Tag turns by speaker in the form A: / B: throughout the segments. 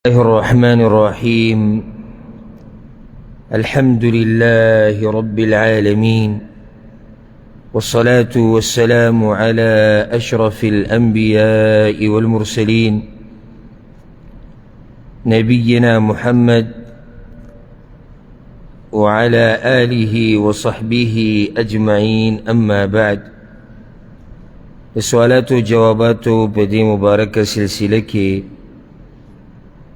A: الله الرحمن الرحيم. الحمد لله رب العالمين، والصلاة والسلام على أشرف الأنبياء والمرسلين نبينا محمد وعلى آله وصحبه أجمعين. أما بعد، سوالات و جوابات بدي مباركة سلسلة کی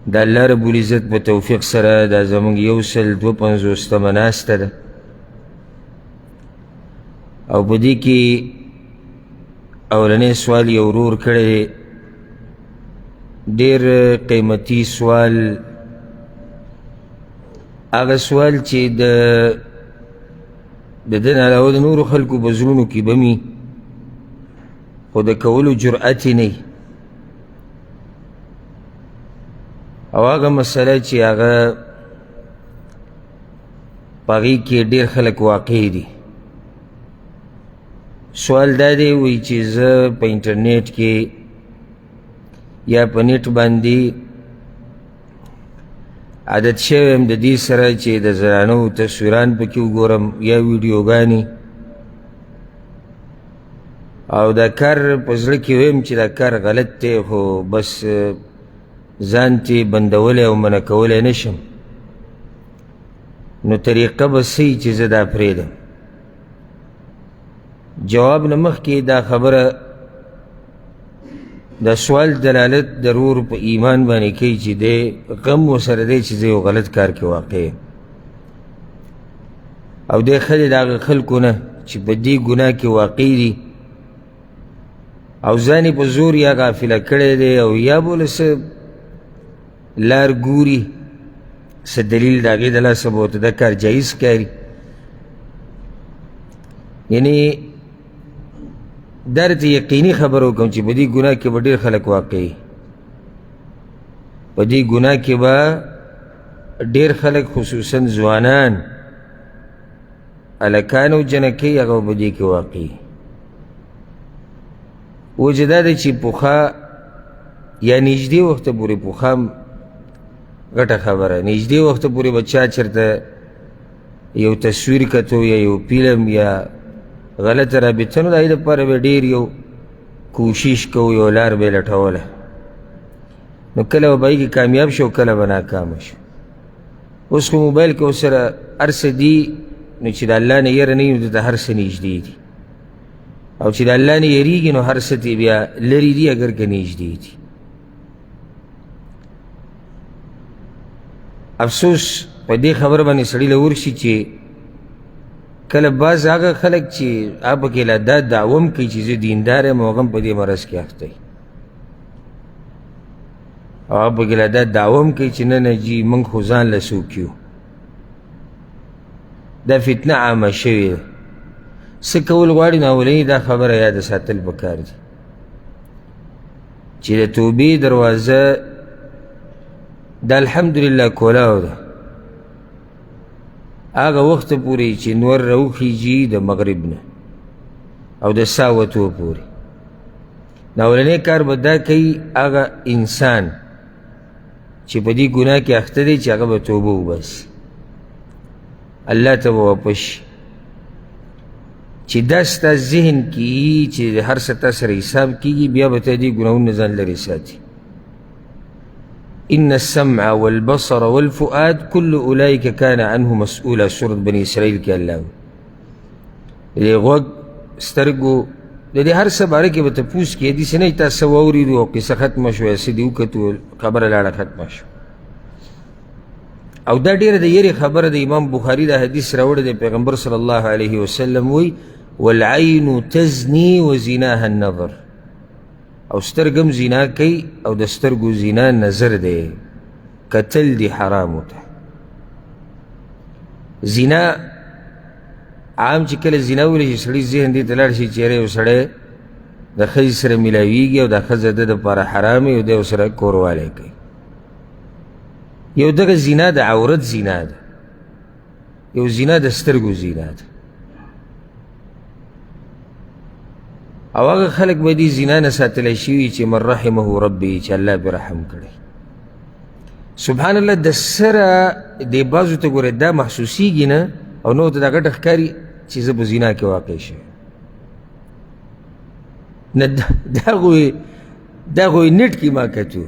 A: دا اللہ رب العزت بتوفیق سره دا زمونږ 152 ناسته ده، او بدی کی اولنی سوال یو ورور کړی، ډیر قیمتي سوال، هغه سوال چې د دین علاوه د نورو خلکو په زړونو کې بمی خو د کولو جرأت یې نه، او هغه مسله چې هغه په هغې کې ډېر خلک واقع دي. سوال دا دی، وایي چې زه په انټرنیټ کې یا په نیټ باندې عادت شوی یم د دې سره چې د زنانو تصویران پکې وګورم یا ویډیوګانې، او دا کار په زړه کې ویم چې دا کار غلط دی، خو بس ځان ترې بندولی او منع کولی نشم. نو طریقه به څه وي چې زه دا پرېږدم؟ جواب نه مخکې دا خبره، دا سوال دلالت ضرور په ایمان باندې کوي چې دی غم ورسره دی چې زه یو غلط کار کې واقع یم، او دی ښه دی د هغه خلکو نه چې په دې ګناه کې واقع دي او ځان یې په زور یا غافله کړی دی، او یا بوله څه لار ګوري، څه دلیل د هغې د لاسه به ورته دا کار جایز ښکاري. یعنې دا درته یقیني خبره وکړم چې په دې ګناه کې به ډېر خلک واقع وي، په دې ګناه کې به ډېر خلک خصوصا ځوانان هلکان او جنکۍ هغه به په دې کې واقع وي. وجه دا ده چې پخوا یا نږدې وخته پورې، پخوا غټه خبره، نږدې وخته پورې به چا چېرته یو تصویر کتو یا یو فلم یا غلطه رابطه، نو د هغې دپاره به ډېر یو کوشش کوو، یو لار به یې لټوله، نو کله به په هغې کې کامیاب شو، کله به ناکامه شو. اوس خو موبایل کې ورسره هر څه دي، نو چې د الله نه یره نه وي نو دته هر څه نږدې دي، او چې د الله نه یریږي نو هر څه ترې بیا لرې دي اگر که نږدې دي. افسوس په دې خبره باندې سړي له ورشي چې کله بعض هغه خلک چې هغه پکې لا دا دعوه هم کوي چې زه دیندار یم، او هغه هم په دې مرض کې اخته وي، او هغه پکې لا دا دعوه هم کوي چې نه نه جي موږ خو ځان له څوک یو. دا فتنه عامه شوې ده. څه کول غواړي نو اولني دا خبره یاد ساتل پکار دي چې د توبې دروازه دا الحمدلله کولاو ده هغه وخت پورې چې نور راوخیږي د مغرب نه او د ساه وتو پورې. نو اولنی کار به دا کوي هغه انسان چې په دې ګناه کې اخته دی چې هغه به توبه وباسي، الله ته به واپس شي، چې دا ستا ذهن کې چې هر څه تا سره حساب کېږي، بیا به ته دې ګناهونو نه ځان لرې ساتي. إن السمع والبصر والفؤاد كل أولئك كان عنه مسؤولا، سورة بني إسرائيل کې الله د دې غوږ سترګو د دې هر څه باره کې به تپوس کړي، داسې نه چې تا څه واورېدو او قصه ختمه شوه یا څه دې وکتو خبره لاړه ختمه شوه. او دا ډېره د یرې خبره د امام بخاري دا حدیث راوړی دی، پیغمبر صلی الله علیه وسلم وایي والعین تزنی وزناها النظر، او سترګم زنا کوي او د سترګو زنا نظر دی، کتل دی حرامو ته. زنا عام چې کله زنا ویلی چې سړي ذهن دې ته لاړ شي چې یاره یو سړی د ښځې سره میلاویږي او دا ښځه د دپاره حرام وي او دی ورسره کوروالی کوي. یو دغه زنا د عورت زنا ده، یو زنا د سترګو زنا ده. او هغه خلق به دې زنا نه ساتلی شوي چې من رحمه ربي، چې الله پرې رحم کړی. سبحان الله د سره د بعضو ته ګوره دا محسوسیږي نه او نو ته دا ګټه ښکاري چې زه په زنا کې واقع شوی نه دا خو یې نټ کې ما کتو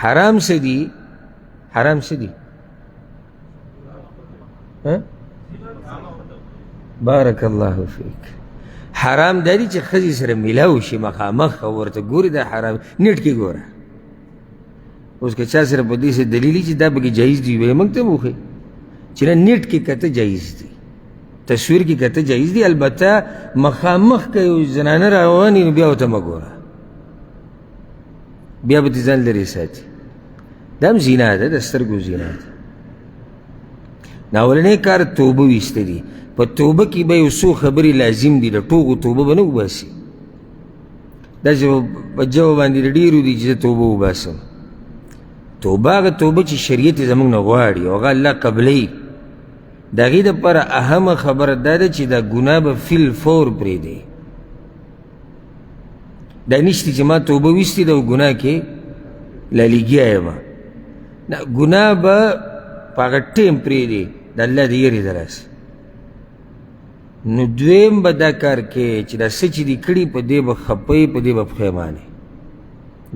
A: حرام څه دي حرام څه دي بارک الله فیک حرام دا دي چې ښځې سره میلاو شي مخامخ او ورته ګوري دا حرام نټ کې ګوره اوس که چا سره په دې څه دلیل چې دا پکې جایز دي وایي موږ ته به وښایي چې نه نیټ کې کته جایز دي تصویر کې کته جایز دي البته مخامخ که یو زنانه روانې نو بیا ورته مه ګوره بیا به دې ځان لرې ساتي دا هم زنا ده د سترګو زنا ده ناولنی کار توبه ویسته دي په توبه کې به یو څو خبرې لازم دي د ټوکو توبه به نه وباسي داسې په جواب باندې د ډېرو دي چې زه توبه وباسم توبه هغه توبه چې شریعت یې زموږ نه غواړي او هغه الله قبلوي د هغې دپاره اهمه خبره دا ده چې دا ګناه به فی الفور پرېږدي دا نشته چې ما توبه ویستې ده او ګناه کې لالیګیا یم نه ګناه به په هغه ټیم پرېږدي د الله د یېرې د لاسه نو دویم به دا کار کې چې دا څه چې دي کړي په دې به خپه په دې به پښیمانې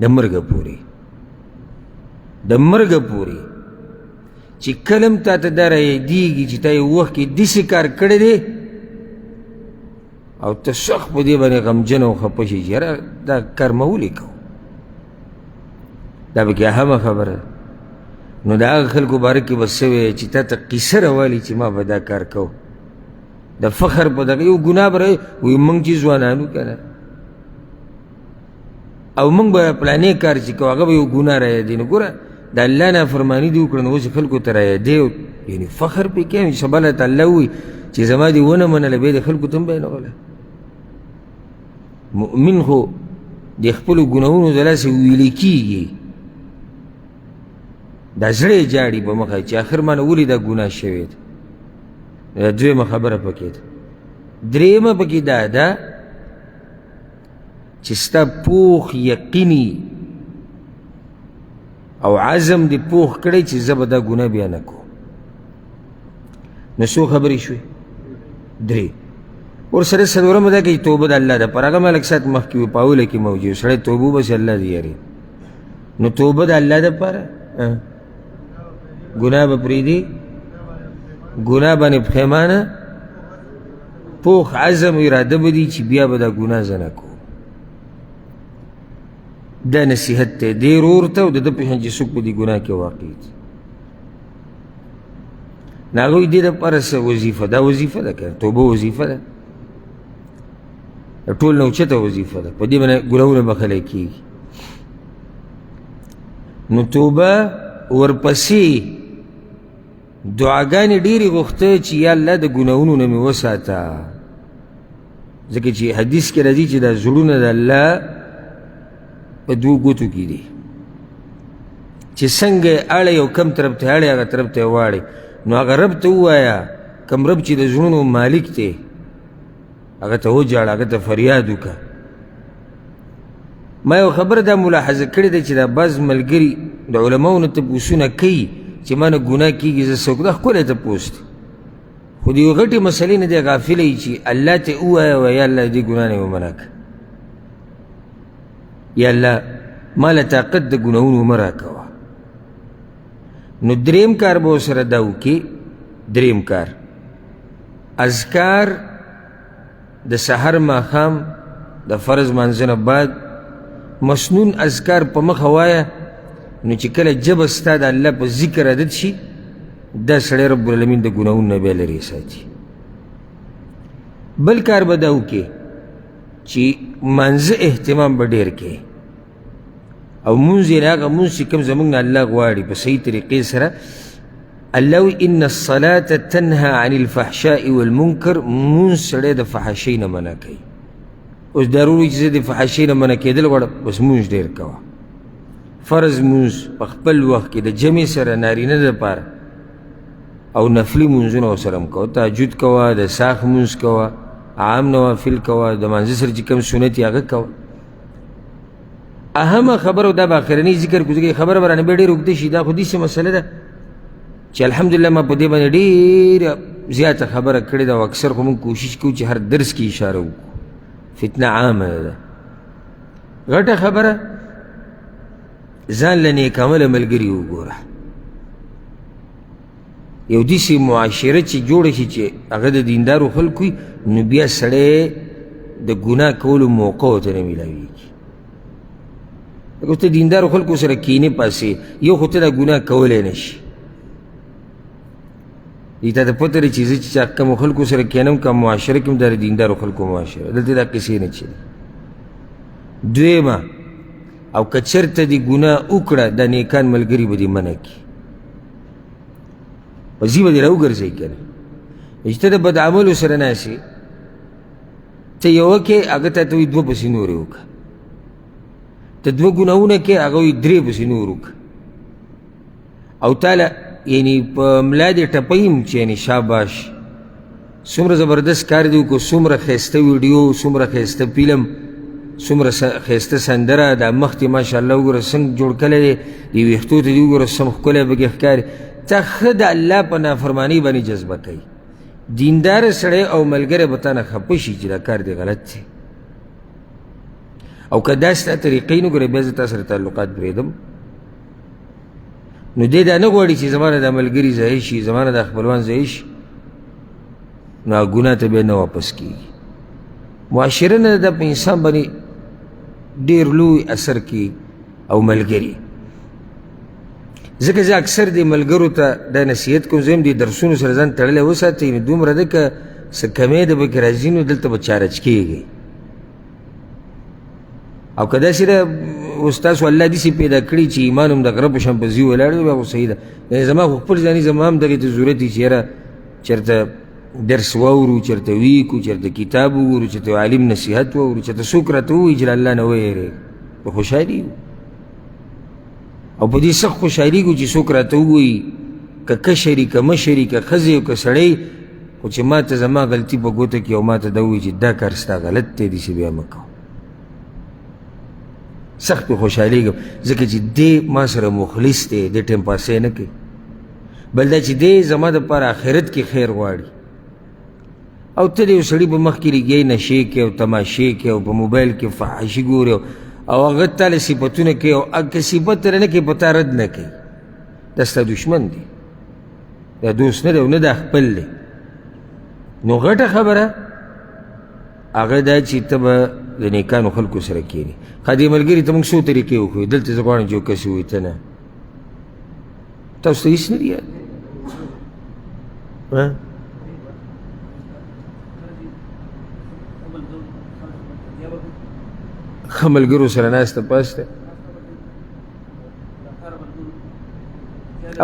A: د مرګه پورې د مرګه پورې چې کله هم تا ته دا رایادېږي چې تا یو وخت کې داسې کار کړی دی او ته سخت په دې باندې غمجن او خفه شي چې یاره دا کار ما ولې کوو دا پکې اهمه خبره نو د هغه خلکو باره کې به څه وایي چې تا ته قیصه راوالي چې ما به دا کار کوو د فخر په دغه یو ګناه به وایي موږ چې ځوانانو که نه او موږ به پلانې کار چې کوو هغه به یو ګناه رایادوي نو ګوره د الله نافرماني دې وکړه نو اوس خلکو ته رایادوي یعنې فخر پرې کوي چې سبا الله تعالی ووایي چې زما دې ونه منله بیا د خلکو ته هم بیانوله مؤمن خو د خپلو ګناهونو د لاسه ویلې کېږي دا زړه یې جاړي په مخه چې آخر ما نه ولې دا ګناه شوی ده دا دویمه خبره پکې ده درېیمه پکې دا ده چې ستا پوخ یقیني او عزم دې پوخ کړی چې زه به دا ګناه بیا نه کوم نو څو خبرې شوې درې ورسره څلورمه دا کوي توبه د الله ده پر هغه ملک سات مخکې وي په اوله کې موجود سړی توبه وباسي الله دې یاري نو توبه د الله دپاره ګناه به پرېږدي ګناه باندې پښیمانه پوخ عزم اراده به دي چې بیا به دا ګناه زه نه کوم دا نصیحت دی دې ورور ته او د ده پېژنه چې څوک په دې ګناه کې واقع دي نو هغوی دې دپاره څه وظیفه دا وظیفه ده که توبه وظیفه ده د ټول نه اوچته وظیفه ده په دې باندې ګناهونه بخلی کېږي نو توبه ورپسې دعاګانې ډېرې غوښته چې یا الله د ګناهونو نه مې وساته ځکه چې حدیث کې راځي چې دا زړونه د الله په دوو ګوتو کې دي چې څنګه اړی او کم طرف ته اړی هغه طرف ته یې واړی نو هغه رب ته ووایه کم رب چې د زړونو مالک دی هغه ته وجاړه هغه ته فریاد وکړه ما یو خبره دا ملاحظه کړې ده چې دا بعض ملګري د علماو نه تپوسونه کوي چې ما نه ګناه کېږي زه څوک دا ښکلی تپوس دی خو د یو غټې مسلې نه دی غافله وي چې الله ته ووایه وایه یا الله دې ګناه نه ومنع کړه یا الله ما له طاقت د ګناهونو مه راکوه نو دریم کار به ورسره دا وکړي دریم کار اذکار د سحر ماښام د فرض مانځه نه بعد مسنون اذکار په مخه وایه نو چې کله جبه ستا د الله په ذکر عادت شي دا سړی رب العالمین د ګناهونو نه بیا لرې ساتي بل کار به دا وکړي چې مانځه اهتمام به ډېر کې او مونځ یې هغه مونځ چې کوم زموږ نه الله غواړي په صحیح طریقې سره الله وایي ان الصلاة تنهى عن الفحشاء والمنکر مونځ سړی د فحاشۍ نه منع کوي اوس ضروري چې زه د فحاشۍ نه منع کېدل غواړم بس مونځ ډېر کوه فرض مونځ په خپل وخت کې د جمع سره نارینه دپاره او نفلي مونځونه ورسره هم کوه تهجد کوه د ساخ مونځ کوه عام نوافل کوه د مانځه سره چې کوم سنت یې هغه کوه اهمه خبره دا به اخرنی ذکر کو ځکه خبره برانه به ډېر اوږده شي دا خو داسې مسله ده چې الحمدلله ما په دې باندې ډېره زیاته خبره کړې ده او اکثر خو موږ کوشش کوو چې هر درس کې اشاره وکړو فتنه عامه ده غټه خبره ځان له نیکعمله ملګري وګوره یو داسې معاشره چې جوړه شي چې هغه د دیندارو خلکو وي نو بیا سړی د ګناه کولو موقع ورته نه میلاویږي لکه ته دیندارو خلکو سره کینې پاسې یو خو ته دا ګناه کولی نه شي دې ته ته پته لري چې زه چې کومو خلکو سره کینم که معاشره کې هم دا د دیندارو خلکو معاشره دلته دا کیسې نه چلي دویمه او که چېرته دې ګناه وکړه دا نیکان ملګري به دې منع کړي په ځي به دې راوګرځوي که نه چې ته د بد عملو سره ناست یې ته یوه کې هغه ته ته وایي دوه پسې نورې وکړه ته دوه ګناهونه کې هغه وایي درې پسې نور وکړه او تاله یعنی په ملا دې ټپیم چې یعنی شاباش څومره زبردست کار دې وکړو څومره ښایسته ویډیو څومره ښایسته فلم څومره ښایسته سندره دا مخ دې ماشاءالله وګوره څنګه جوړ کړی دی دې ویښتو ته دې وګوره سم ښکلی پکې ښکاري ته ښه د الله په نافرمانۍ باندې جذبه کوي دینداره سړی او ملګری به تا نه خفه شي چې دا کار دې غلط دی او که دا ستا طریقې نه ګوره بیا زه تا سره تعلقات پرېږدم نو دې دا نه غواړي چې زما نه دا ملګري ضایع شي زما نه دا خپلوان ضایع شي نو هغه ګناه ته بیا نه واپس کېږي معاشره نه دا په انسان باندې ډېر لوی اثر کوي او ملګري ځکه زه اکثر دې ملګرو ته دا نصیحت کوم زه هم دې درسونو سره ځان تړلی وساتئ نو دومره ده که څه کمی ده پکې راځي نو دلته به چارج کېږي او که داسې ده اوس تاسو الله داسې پیدا کړي چې ایمان هم د غره په شان په ځي ولاړ دی بیا خو صحیح ده یعنې زما خو خپل ځاني زما هم دغې ته ضرورت وي چې یاره چېرته درس واورو چېرته ویکو چېرته کتاب وګورو چېرته عالم نصیحت واورو چېرته څوک راته ووایي چې له الله نه ویېرېږه په خوشحالي یو او په دې سخت خوشحالېږو چې څوک راته ووایي که کشري که مشري که ښځې او که سړی خو چې ما ته زما غلطي په ګوته کړي او ما ته دا ووایي چې دا کار ستا غلط دی داسې بیا مه کوه سخت پې خوشحالېږم ځکه چې دی ما سره مخلص دی دی ټایم پاسۍ نه کوي بل دا چې دی زما دپاره آخرت کې خیر غواړي او ته د یو سړي په مخ کې لګیایي نشې کوي او تماشې کوي او په موبایل کې فحاشي ګوري او هغه تا له صفتونه کوي او که صفت ترې نه کوي په تا رد نه کوي دا ستا دشمن دی دا دوست نه دی او نه دا خپل دی نو غټه خبره هغه دا چې ته به د نیکانو خلکو سره کښېني ښه دې ملګري ته موږ څو طریقې وښیو دلته زه غواړم چې یو کس ووایي ته نه تاسو ته هېڅ نه دي یاد ښه ملګرو سره ناسته پاسته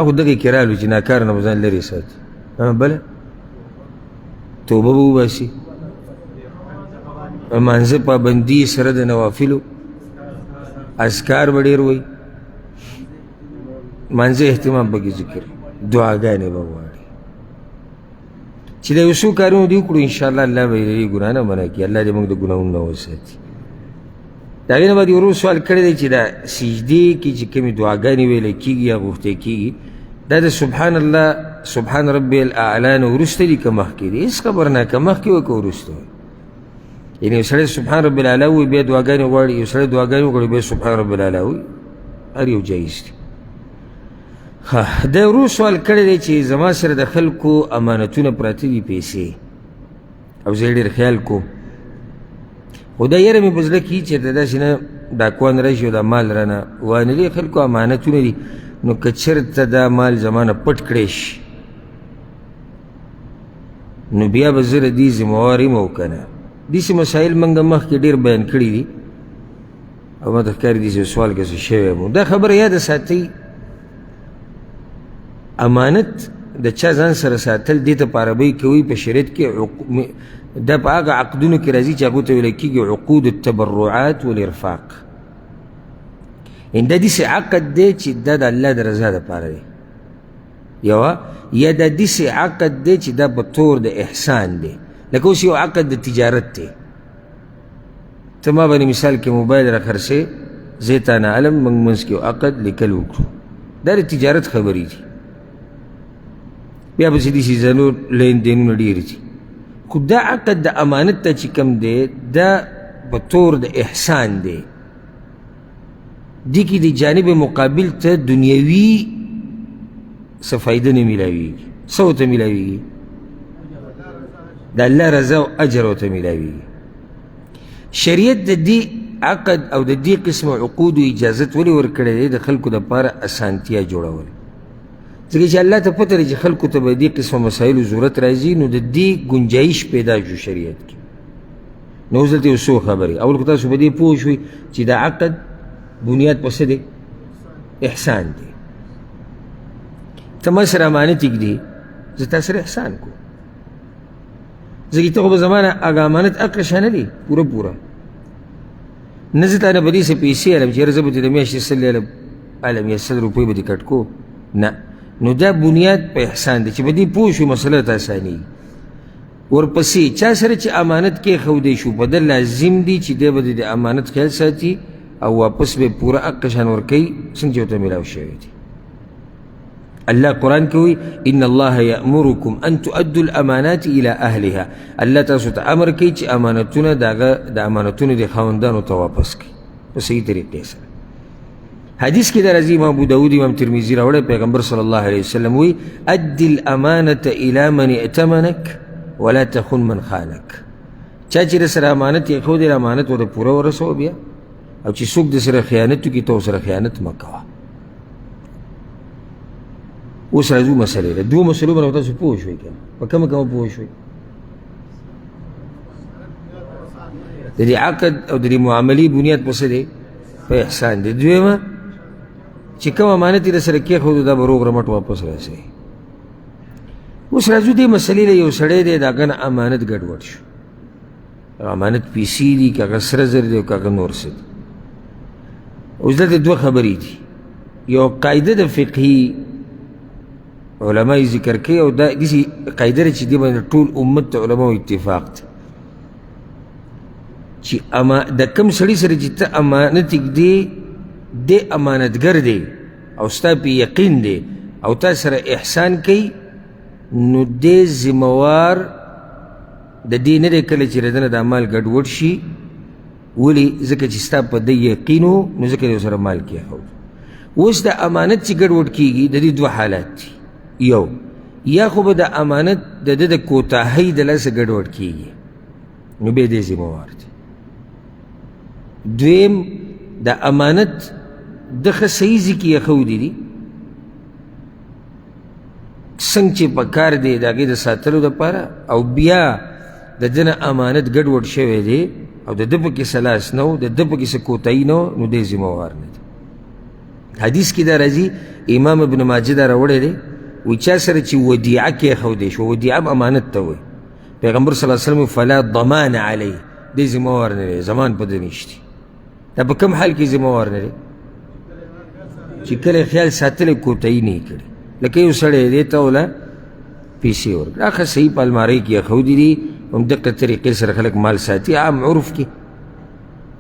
A: خو دغې کې رالو چې ناکاره نه به ځان لرې ساتي بله توبه به وباسي مانځه پابندي سره د نوافلو اذکار به ډېر وایي مانځه اهتمام پکې ذکر دعاګانې به غواړي چې دا یو څو کارونه دې وکړو انشاءالله الله به یې ګناه نه منع کړي الله دې موږ د ګناهونو نه وساتي د هغې نه بعد یو ورو سوال کړی دی چې دا سجدې کې چې کومې دعاګانې ویلی کېږي یا غوښتې کېږي دا د سبحان الله سبحان ربي الاعلی نه وروسته دي که مخکې دي هېڅ خبر نه که مخکې وي که وروسته وي یعنې یو سړی سبحان ربي الاعلی وایي بیا دعاګانې غواړي یو سړی دعاګانې وغواړي بیا سبحان ربي الاعلی وایي هر یو جایز دی دا ورو سوال کړی دی چې زما سره د خلکو امانتونه پراته دي پیسې او زه یې ډېر خیال کوم خو دا یره مې په زړه کې چېرته داسې نه ډاکوان راشي او دا مال رانه وانلي خلکو امانتونه دي نو که چېرته دا مال زما نه پټ کړی شي نو بیا به زه د دې ذموار یم او که نه داسې مسایل موږ مخکې ډېر بیان کړي دي او ما ته ښکاري داسې سوال کې څه شوی یم دا خبره یاده ساتئ امانت د چا ځان سره ساتل دې ته په عربۍ کې وایي په شریعت کې دا په هغه عقدونو کې راځي چې هغو ته ویلی کېږي عقود التبرعات والارفاق دا داسې عقد دی چې دا د الله د رضا دپاره دی یوه یا دا داسې عقد دی چې دا په طور د احسان دی لکه اوس یو عقد د تجارت دی ته ما باندې مثال کې موبایل را خرڅې زه تا نه علم موږ منځ کې عقد لیکل وکړو. دا د تجارت خبرې دي. بیا پسې داسې څلور لین دینونه ډېر دي، خو دا عقد د امانت ته چې کوم دی دا په طور د احسان دی. دې کې د جانب مقابل ته دنیوي څه فایده نه میلاویږي. څه ورته میلاویږي؟ د الله رضا او اجر ورته میلاویږي. شریعت د دې عقد او د دې قسم عقودو اجازت ولې ورکړی دی؟ د خلکو دپاره اسانتیا جوړول. ځکه چې الله ته پته لري چې خلکو ته به دې قسمه مسایلو ضرورت راځي، نو د دې ګنجایش پیدا شو شریعت کې. نو اوس دلته یو څو خبرې. اول خو تاسو په دې پوه شوئ چې دا عقد بنیاد په څه دی؟ احسان دی. ته ما سره امانت ایږدې، زه تا سره احسان کو. ځکه ته خو به زما نه هغه امانت اکړه شانه دی پوره پوره. نه زه تا نه به داسې پیسې علم چې یاره زه به دې د میاشتې سل علم یا 100 روپۍ به دې کټ کو. نه، نو دا بنیاد په احسان دی چې په دې پوه شو مسله ته اسانېږي. ورپسې چا سره چې امانت کېښودی شو په ده لازم دی چې دی به د امانت خیال ساتي او واپس به پوره حق شان ورکوي څنګه چې ورته میلاو شوی دی. الله قرآن کې وایي ان الله یأمرکم ان تؤدوا الامانات الى اهلها. الله تاسو ته امر کوي چې امانتونه د امانتونو د خاوندانو ته واپس کړي په صحیح طریقې سره. حدیث کې دا راځي، امام ابو داود امام ترمذي راوړی، پیغمبر صلی الله علیه وسلم وایي ادي الامانة الى من ائتمنک ولا تخن من خانک. چا چې در سره امانت یې ښودی امانت ورته پوره ورسوه بیا، او چې څوک در سره خیانت وکړي ته ورسره خیانت مه کوه. اوس راځو مسلې ته. دوه مسلو باندې تاسو پوه شوئ که په کومه پوه شوئ؟ د دې عقد او د دې معاملې بنیاد په څه دی؟ په احسان دی. دویمه چې کوم امانت یې درسره کېښودو دا به روغ رمټ واپس راسوي. اوس راځو دې مسلې له یو سړی دی د هغه نه امانت ګډوډ شو. امانت پیسې دي که هغه سره زر دی او که هغه نور څه دي. اوس دلته دوه خبرې دي. یو قاعده د فقهي علماء ذکر کوي او دا داسې قاعده ده چې دې باندې ټول امت ته علماو اتفاق دی چې د کوم سړي سره چې ته امانت ږدې دی امانتګر دی او ستا پې یقین دی او تا سره احسان کوي، نو دی ذموار د دې نه دی کله چې د ده نه دا مال ګډوډ شي. ولې؟ ځکه چې ستا په ده یقین و نو ځکه دی ورسره مال کېښود. اوس د امانت چې ګډوډ کېږي د دې دوه حالات دي. یو، یا خو به د امانت د ده د کوتاهۍ د لاسه ګډوډ کېږي نو بیا دی ذموار دی. دویم، د امانت د ښه صحیح ځای کې ایښودي دي څنګه چې په کار دی د هغې د ساتلو دپاره، او بیا د ده نه امانت ګډوډ شوی دی او د ده پکې څه لاس نه و، د ده پکې څه کوتاهي نه و، نو دی ذموار نه دی. حدیث کې دا راځي، امام ابن ماجه دا راوړی دی، وی چا سره چې ودیعه کېښودی شو، ودیعه هم امانت ته وایي، پیغمبر صلی الله علیه وسلم فلا ضمان علیه، دی ذموار نه دی، ضمان په ده نشتی. دا په کوم حال کې ذموار نه دی؟ چې کله خیال ساتلی کوتاهي نه یې کړي. لکه یو سړی دی ته وله پیسې ورکړه، هغه صحیح په المارۍ کې ایښودي دي، همدقه طریقې سره خلک مال ساتي عام عرف کې،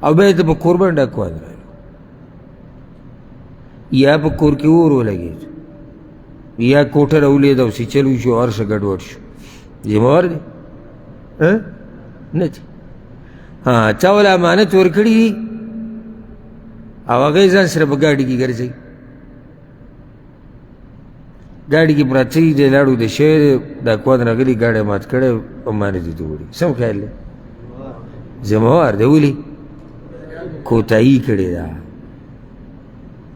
A: او بیا یې ته په کور باندې ډاکوان رالو یا په کور کې اور ولګېد یا کوټه راولید او سیچل وشو هر څه ګډوډ شو، ذموار دی؟ نه دی. چا وله امانت ورکړي دي او هغه یې ځان سره په ګاډي کې ګرځوي، ګاډي کې پراته دي، دی لاړو د شی ډاکوان راغلي ګاډی مات کړی امانت یې ته وړي. سم خیال دی؟ ذموار دی. ولې؟ کوتاهي کړې ده.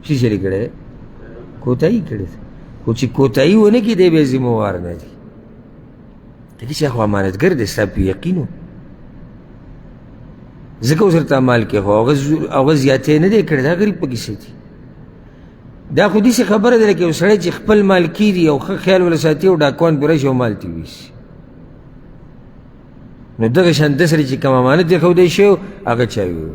A: څه شی کړی دی؟ کوتاهي کړې ده. خو چې کوتاهي ونه کړي دی بیا ذموار نه دی. دې چې خو امانتګر دی، ستا په یقین و، ځکه اوس ورته مال کې خو هغه زیاتی نه دی کړی، دا غریب پکې څه دي؟ دا خو داسې خبره ده لکه یو سړی چې خپل مال کېږي او ښه خیال وله ساتي او ډاکوان پرې راشي او مال ترې ویسي. نو دغه شان ده سره چې کوم امانت ایښودی شوی هغه چا ویو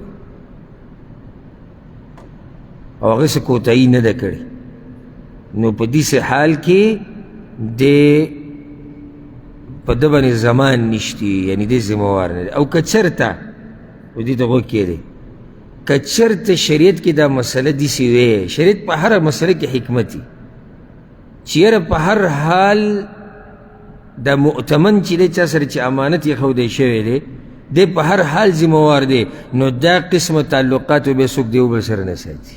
A: او هغه څه کوتاهي نه ده کړې، نو په داسې حال کې دی په ده باندې زمان نشتی، یعنې دی ذموار نه دی. او که چېرته و دې ته غوږ کېدی، که چرته شریعت کې دا مسله داسې وی، شریعت په هره مسله کې حکمت وي چې یاره په هر حال دا مؤتمن چې دی چا سره چې امانت یې ښودی شوی دی دی په هر حال ذموار دی، نو دا قسمه تعلقات بیا څوک دی بل سره نه ساتي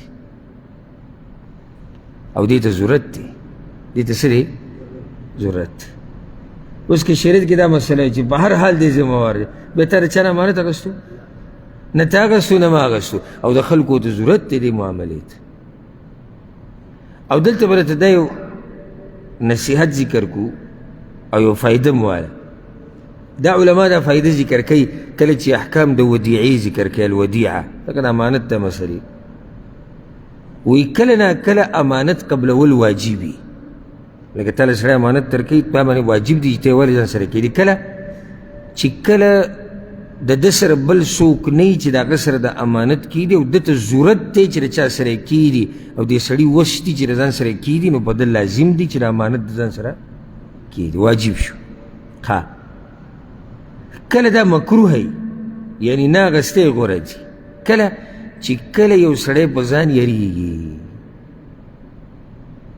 A: او دې ته ضرورت دی، دې ته څه دی ضرورت. اوس که شریعت کې دا مسله چې په هر حال دی ذموار دی، بیا تا د چا نه امانت اخیستو؟ نه تا اخیستو نه ما اخیستو، او د خلکو ته ضرورت دی دې معاملې ته. او دلته به راته دا یو نصیحت ذکر کو او یو فایده مو وایه. دا علما دا فایده ذکر کوي کله چې احکام د ودیعې ذکر کوي، الودیعه لکه د امانت ته مسلې وی کله نه کله امانت قبلول واجب وي، لکه تاله سړی امانت درکوي په باندې واجب دي چې ته یې ولې ځان سره کېدي. کله چې کله د ده سره بل څوک نه وي چې د هغه سره د امانت کېدي او ده ته ضرورت دی چې د چا سره یې کېدي او دې سړي وس دي چې د ځان سره یې کېدي، نو په ده لازم دي چې د امانت د ځان سره کېدي، واجب شو. ښه کله دا مکروه وي، یعنی نه اخیستی غوره دي. کله چې کله یو سړی په ځان یریږي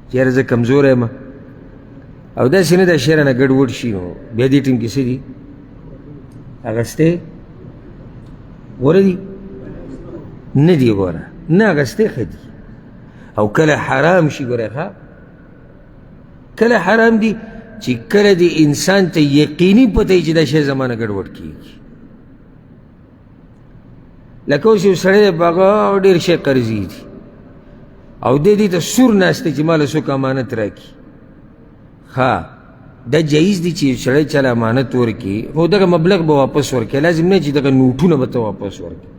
A: چې یاره زه کمزوری یم او داسې نه دا شی رانه ګډوډ شي، نو بیا دې ټیم کې څه دي اخیستی غوره دي؟ نه دي غوره، نه اخیستی ښه دي. او کله حرام شي ګوره، ښه کله حرام دي چې کله د انسان ته یقیني پته چې دا شی زما نه ګډوډ کېږي. لکه اوس یو سړی دی په هغه ډېر شی قرضي دي او دی دې ته سور ناست دی چې ما له څوک امانت راکړي. ښه دا جایز دي چې یو سړی چاله امانت ورکړي، خو دغه مبلغ به واپس ورکړي، لازم نه چې دغه نوټونه به ته واپس ورکړي.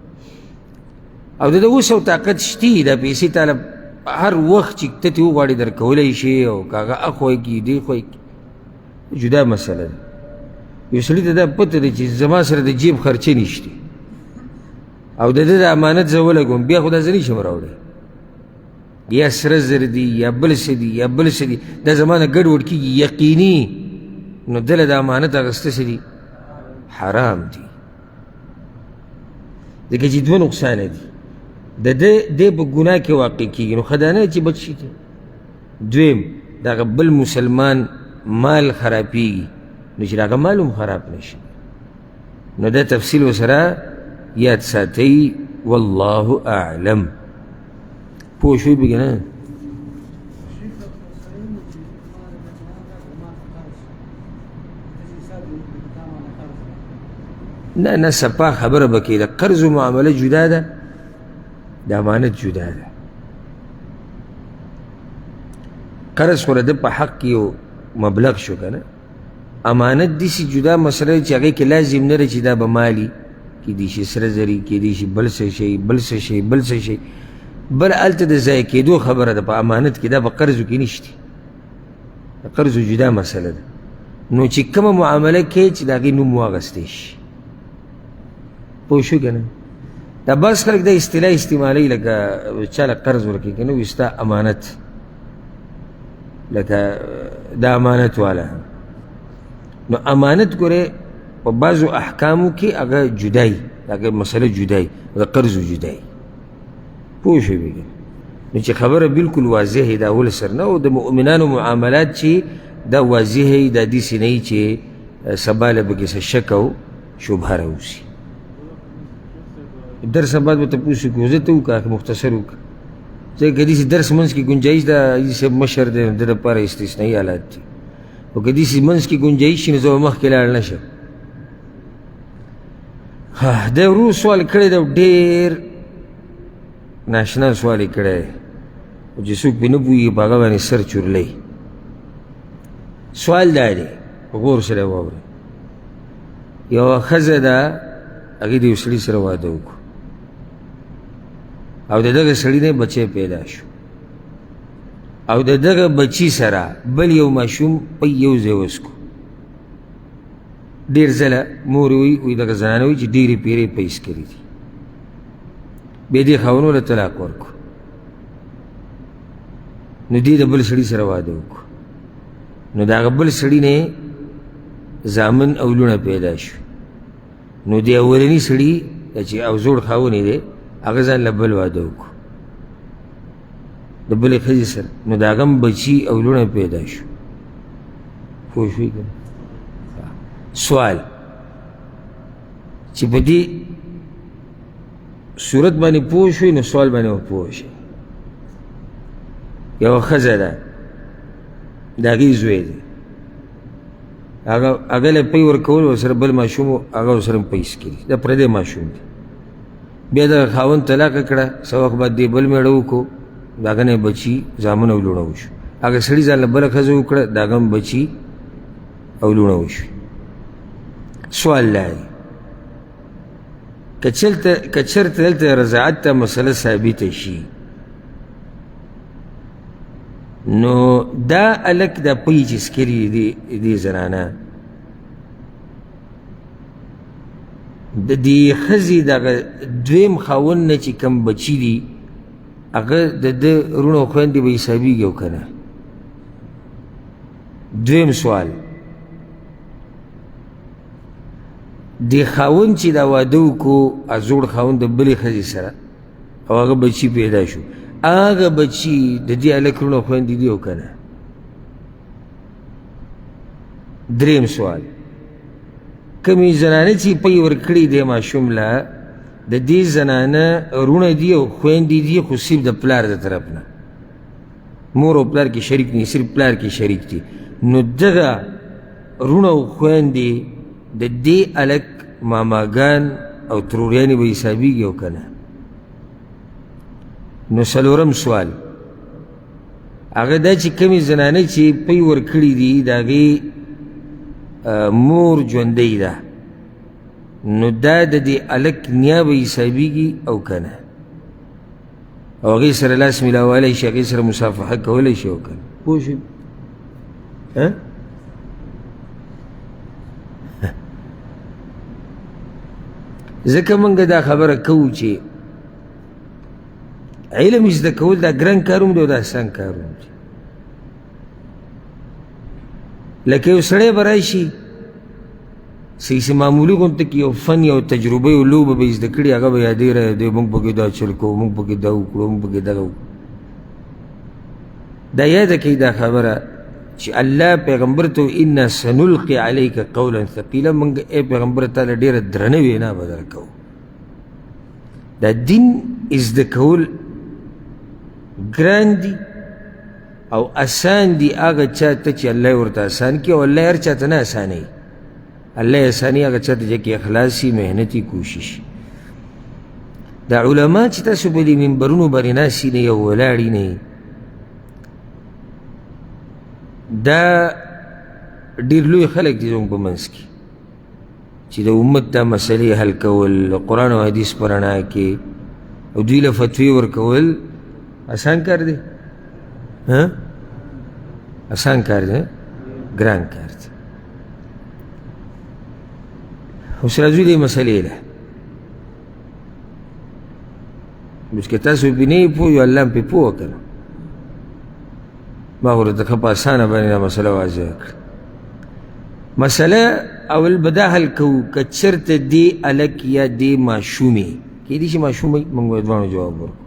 A: او د ده اوس او طاقت شتي دا پیسې تاله هر وخت چې ته ترې وغواړې درکولی شي، او که هغه اخوی کړي دې خوی کړي جدا مسله ده. یو سړي ته دا پته دی چې زما سره د جیب خرچې نشته او د ده د امانت زه ولګوم، بیا خو دا زه نشم راوړی، یا سره زر دي یا بل څه دي یا بل څه دي، دا زما نه ګډوډ کېږي یقیني، نو دله د امانت اخیسته څه دي حرام دي، ځکه چې دوه نقصانه دي. د ده په ګناه کې واقع کېږي، نو ښه دا نه چې بچ شي. دویم د هغه بل مسلمان مال خرابېږي، نو چې د هغه مال هم خراب نه شي. نو دا تفصیل ورسره یاد ساتئ، والله اعلم. پوه شوي بګې نه؟ نه نه صفا خبره به کوي، د قرض و معامله جدا ده، د امانت جدا ده. قرض خو د ده په حق کې یو مبلغ شو که نه، امانت داسې جدا مسله چې هغې کې لازم نه ده چې دا به مالي کېدی شي، سره زري کېدی شي، بل څه شي بل څه شي بل څه شي، بل هلته د ضایع کېدو خبره ده. په امانت کې دا په قرضو کې نشته، د قرضو جدا مسله ده. نو چې کومه معامله کوي چې د هغې نوم واخیستی شي. پوه شو که نه؟ دا بعض خلک دا اصطلاح استعمالوي، لکه چا له قرض ورکوي که نه وایي ستا امانت، لکه دا امانت والا. نو امانت ګورې په بعضو احکامو کې هغه جدای، هغه مسله جدای، د قرضو جدای. پوه شوې نو چې خبره بالکل واضحه دا اول سر نه، او د مؤمنانو معاملات چې دا واضحه دا داسې نه وي چې سبا له پکې څه شک او شبهه راوځي. درس بعد به تپوس وکړو، زه ته وکړه مختصر وکړه، ځکه که داسې درس منځ کې گنجایش ده، حاجي صاحب مشر دی، د ده لپاره استثنایي حالات دي، او که داسې منځ کې گنجایش شي نو زه به مخکې لاړ نه شم. دا ورو سوال کړی دی، ډېر ناشنا سوال یې کړی دی، او چې څوک پرې نه پوهېږي په هغه باندې سر چورلی. سوال دا دی، په غور سره یې واورئ. یوه ښځه ده، هغې د یو سړي سره واده وکړو او د دغه سړي نه بچی پیدا شو، او د دغه بچي سره بل یو ماشوم په یو ځای وسکو. ډېر ځله مور یې وایي دغه زنانه وایي چې ډېرې پیرې پیس کړي دي، بیا دې خاوند له طلاق ورکړو. نو دې د بل سړي سره واده وکړو، نو د هغه بل سړي نه زامن او لوڼه پیدا شو. نو د اولني سړي چې او زوړ خاوند یې دی، هغه ځان له بل واده وکړو د بلې ښځې سره، نو د هغه هم بچي او لوڼه پیدا شو. پوه شوې که سوال چې په دې صورت باندې پوه شوې نو سوال باندې به پوه شئ. یوه ښځه ده د هغې زوی دی، هغه له پی ورکول ورسره بل ماشوم و، هغه ورسره هم پی څکلي، دا پردی ماشوم دی. بیا دغه خاوند طلاقه کړه، څه وخت بعد دې بل مېړه وکړو، د هغه نه بچي زامن او لوڼه وشو. هغه سړي ځان له بله ښځه وکړه، د هغه هم بچي او لوڼه وشوي. سوال دا دی که چېرته دلته رضاعت ته مسله ثابته شي، نو دا هلک دا پی چې څکلي دې زنانه د دې ښځې دغه دویم خاوند نه چې کوم بچي دي هغه د ده وروڼه او خویندې به حسابېږي او که نه؟ دویم سوال، دې خاوند چې دا واده وکړو زوړ خاوند د بلې ښځې سره او هغه بچي پیدا شو، هغه بچي د دې هلک وروڼه او خویندې دي او که نه؟ دریم سوال، کومې زنانه چې پی ورکړي دې ماشوم له د دې زنانه وروڼه دي او خویندې دي، خو صرف د پلار د طرف نه، مور او پلار کې شریک نه، صرف پلار کې شریک دي، نو دغه وروڼه او خویندې د دې هلک ماماګان او تروریانې به حسابېږي او که نه؟ نو څلورم سوال، هغه دا چې کومې زنانه چې پی ورکړي دي د هغې مور ژوندۍ ده، نو دا د دې هلک نیا به حسابېږي او که نه؟ او هغې سره لاس میلاولی شي، هغې سره مصافحه کولی شي او که نه؟ پوه شوې؟ ځکه موږ دا خبره کوو چې علم زده کول دا ګران کار هم دی او دا اسان کار هم دی. لکه یو سړی به راشي څه معمولي غونته کې یو فن یو تجربه یو لوبه به یې زده کړي، هغه به یادې رایادوي، موږ پکې دا چل کوو، موږ پکې دا وکړو، موږ پکې دغه وکړو. دا یاده کوي دا خبره چې الله پیغمبر ته انا سنلقي علیک قولا ثقیلا، موږ ای پیغمبر تعالی ډېره درنه وینا به درکوو. دا دین زده کول ګران دي او اسان دي هغه چا ته چې الله یې ورته اسان کړي، او الله هر چا ته نه اسانوي، الله یې اساني هغه چا ته چې کې اخلاصي محنتي کوشش. دا علما چې تاسو به دې منبرونو باندې ناستي نه یو ولاړي نه، دا ډېر لوی خلک دي زموږ په منځ کې چې د امت دا مسلې حل کول قرآن او حدیث په رڼا کې او دوی له فتوې ورکول اسان کار دی؟ اسان کار دی؟ ګران کار دی. اوس راځو دې مسلې له، اوس که تاسو پرې نه یې پوه یو الله هم پرې پوه که نه، ما ورته ښه په اسانه باندې دا مسله واضح کړه. مسله اول به دا حل کوو که چېرته دې هلک یا دې ماشومې کیدای شي ماشوم وي، موږ به دواړو جواب ورکړو.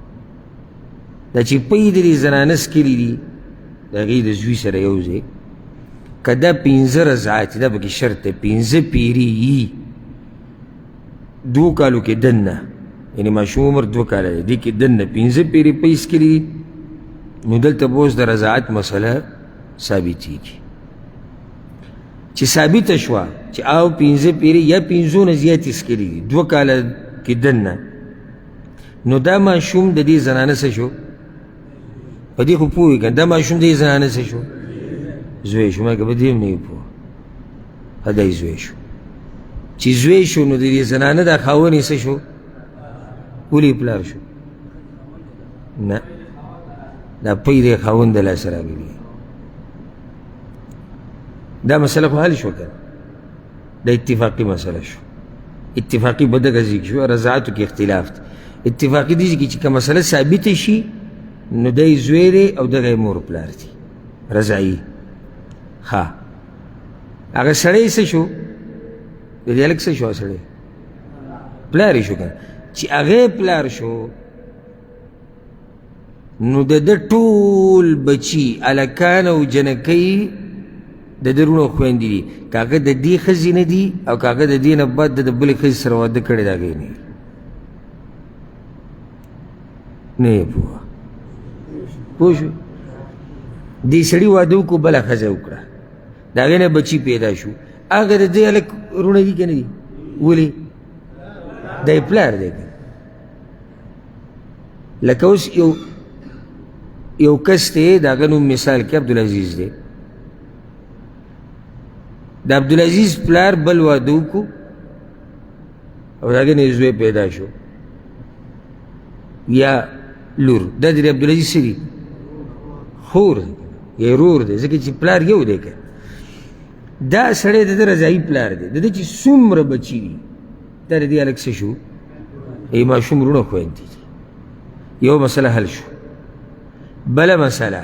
A: دا چې پی د دې زنانه څکلي دي د هغې د زوی سره یو ځای، که دا 15 رضاعت دا پکې شرط دی، 15 پیرې یي 2 کالو کې دننه، یعنې ماشوم عمر 2 کاله دی، دې کې دننه 15 پیرې پی څکلي دي، نو دلته به اوس د رضاعت مسله ثابتېږي. چې ثابته شوه چې او 15 پیرې یا 15 نه زیاتې څکلي دي 2 کاله کې دننه، نو دا ماشوم د دې زنانه څه شو؟ په دې خو پوه یې که دا ماشوم د دې زنانه څه شو؟ زوی شو. ما که په دې هم نه یې پوه، دا یې زوی شو. چې زوی شو نو د دې زنانه دا خاوند یې څه شو؟ ولې پلار شو؟ نه، دا پی د خاوند د لاسه راغلي. دا مسله خو حل شو که دا اتفاقي مسله شو. اتفاقي په دغه ځای کې شو، رضاعتو کې اختلاف دی. اتفاقي دې ځای کې چې که مسله ثابته شي نو دی زوی دی او دغه یې مور پلار دی رضاعي. ښه هغه سړی څه شو؟ د دې هلک څه شو؟ سړی پلار یې شو که نه. چې هغه پلار شو نو د ټول بچي هلکان او جنکۍ د ده رونو خویندې دي، که هغه د دې ښځې نه دي او که هغه د دې نه بعد د بلې ښځې سره واده کړی د هغې نه نه یې پوه شو. دې سړي واده وکړو بله ښځه وکړه، د هغې نه بچي پیدا شو، هغه د دې هلک رونه دي که نه دي؟ ولې؟ دا یې پلار دی که لکه اوس یو کس دی د هغه نوم مثال کې عبدالعزیز دی، د عبدالعزیز پلار بل واده وکړو او د هغې نه یې زوی پیدا شو یا لور، دا د عبدالعزیز څه دي؟ خور دی یا رور دی، ځکه چې پلار یو دی که دا سړی د ده رضایي پلار دی، د ده چې څومره بچي دي دا د دې هلک څه شو؟ ای ماشوم رونه خویندې دي. یو مسله حل شو. بله مسله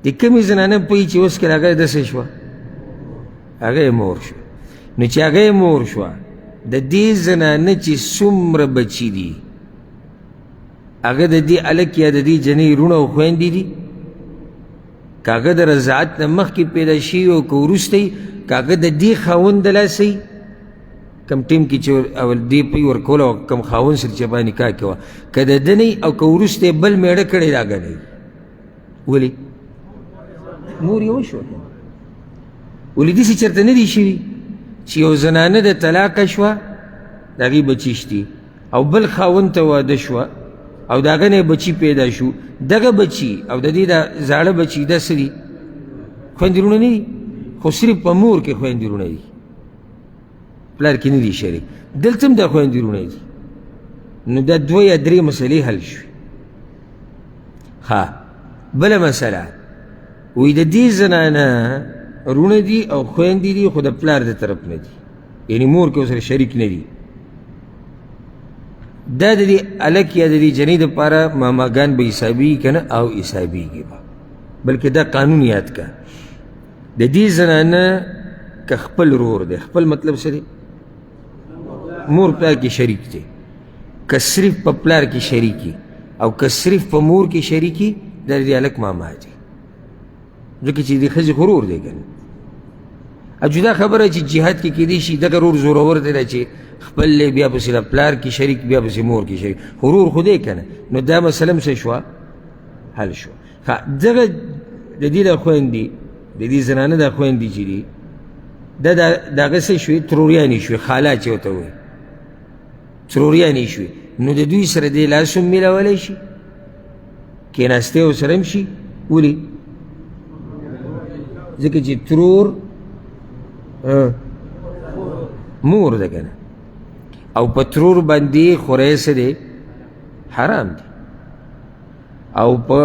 A: د کومې زنانه پوهېږي چې اوس که هغه د څه شوه؟ هغه یې مور شوه. نو چې هغه یې مور شوه د دې زنانه چې څومره بچي دي هغه د دې هلک یا د دې جنۍ رونه او خویندې دي، که هغه د رضاعت نه مخکې پیدا شوي او که وروسته یي، که هغه د دې خاوند د لاسه یي کم ټیم کې چې اول دې پی ورکوله او کم خاوند سره چې به نکاح کې وه، که د ده نه یي او که وروسته یې بل میړه کړی د هغه نه یي. ولې؟ مور یې وشوه. ولې داسې چېرته نه دي شوي چې یو زنانه د طلاقه شوه د هغې بچي شتي او بل خاوند ته واده شوه او د هغه نه بچي پیدا شو، دغه بچي او د دې د زاړه بچي دا څه دي؟ خویندې رونه نه دي، خو صرف په مور کې خویندې رونه دي، پلار کې نه دي شریک. دلته هم دا خویندې رونه دي. نو دا دوه یا درې مسلې حل شوې. ښه بله مسله وایي د دې زنانه رونه دي او خویندې دي خو د پلار د طرف نه دي، یعنې مور کې ورسره شریک نه دي. دا د دې هلک یا د دې جنۍ دپاره ماماګان به حسابېږي که نه؟ او حسابېږي به، بلکې دا قانون یاد که د دې زنانه که خپل رور دی، خپل مطلب څه دی؟ مور پلار کې شریک دی، که صرف په پلار کې شریکي او که صرف په مور کې شریکي دا د دې هلک ماما دی، ځکه چې د ښځې خو رور دی که نه. او جدا خبره چې جهاد کې کیدی شي دغه رور زورور دی چې خپل لی بیا پسې د پلار کې شریک بیا پسې مور کې شریک، خو رور خو دی که نه. نو دا مسله هم څه شوه؟ حل شوه. دغه د دې د خویندې د دې زنانه د خویندې چې دي دا د هغه څه شوې؟ تروریانې شوې، خالا چې ورته وایي تروریانې شوې. نو د دوی سره دې لاس هم میلاولی شي، کېناستی ورسره هم شي. ولې؟ ځکه چې ترور مور ده که نه، او په ترور باندې خوری څه دی؟ حرام دی. او په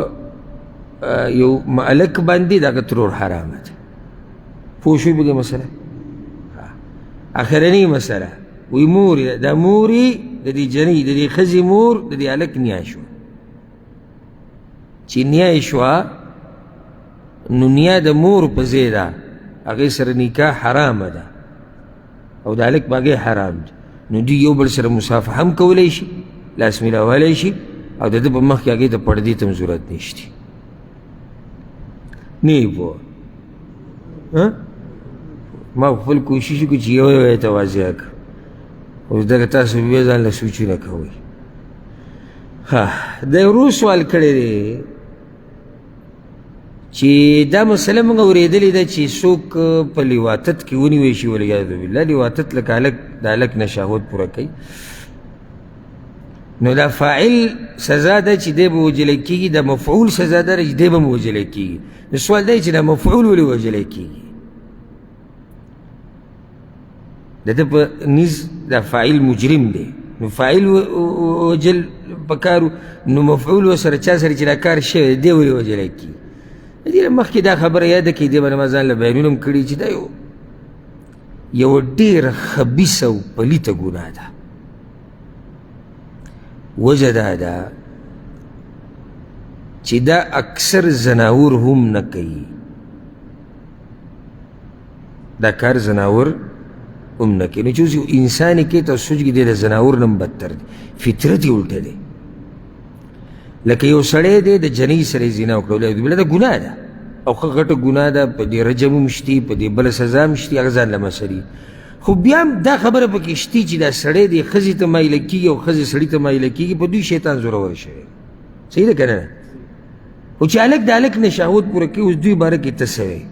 A: یو هلک باندې دغه ترور حرامه ده. پوه شوې په دې مسله؟ اخرنۍ مسله وایي مور یې دا مور یې د دې جنۍ د دې ښځې مور د دې هلک نیا شوه. چې نیا یې شوه نو نیا د مور په ځای ده، هغې سره نکاح حرامه ده او د هلک په هغې حرام دی. نو دوی یو بل سره مصافحه هم کولی شي، لاس میلاولی شي، او د ده په مخ کې هغې ته پردې ته هم ضرورت نشته. نه یې پوه؟ ما خپل کوشش وکړو چې یو یې ته واضح کړه. اوس دغه تاسو بیا ځان له سوچونه کوئ. د ورو سوال کړی دی چې دا مسله موږ اورېدلې ده چې څوک په لیواتت کې ونیوی شي، والعیاذ بالله. لیواتت لکه هلک د هلک نه شهوت پوره کوي، نو دا فاعل سزا ده چې دی به وجلی کېږي، د مفعول سزا ده چې دی به م وجلی کېږي. نو سوال دی چې دا مفعول ولې وجلی کېږي؟ د ده په نیز دا فاعل مجرم دی، نو فاعل وجل پکارو، نو مفعول ورسره چا سره چې دا کار شوی دی ولې وجلی کېږي؟ د دې نه مخکې دا خبره یاده کړي، دې باندې ما ځان له بیانونه هم کړي چې دا یوه ډېره خبیثه او پلیته ګناه ده. وجه دا ده چې دا اکثر زناور هم نه کوي، دا کار زناور هم نه کوي. نو چې اوس یو انسان یې کوي ته سوچ کې دی د زناور نه هم بدتر دی، فطرت یې الټه دی. لکه یو سړی دی د جنۍ سره یې زنا وکړه، والعیاذ دا ګناه ده او ښه غټه ګناه ده، په دې رجم هم شتي، په دې بله سزا هم شتي، هغه ځان له مسلې. خو بیا هم دا خبره پکې شتي چې دا سړی دی ښځې ته مایله کېږي او ښځې سړي ته مایله کېږي، په دوی شیطان زورور شوی. صحیح ده که نه؟ خو چې هلک د هلک نه شهوت پوره کوي، اوس دوی باره کې ته څه وایې؟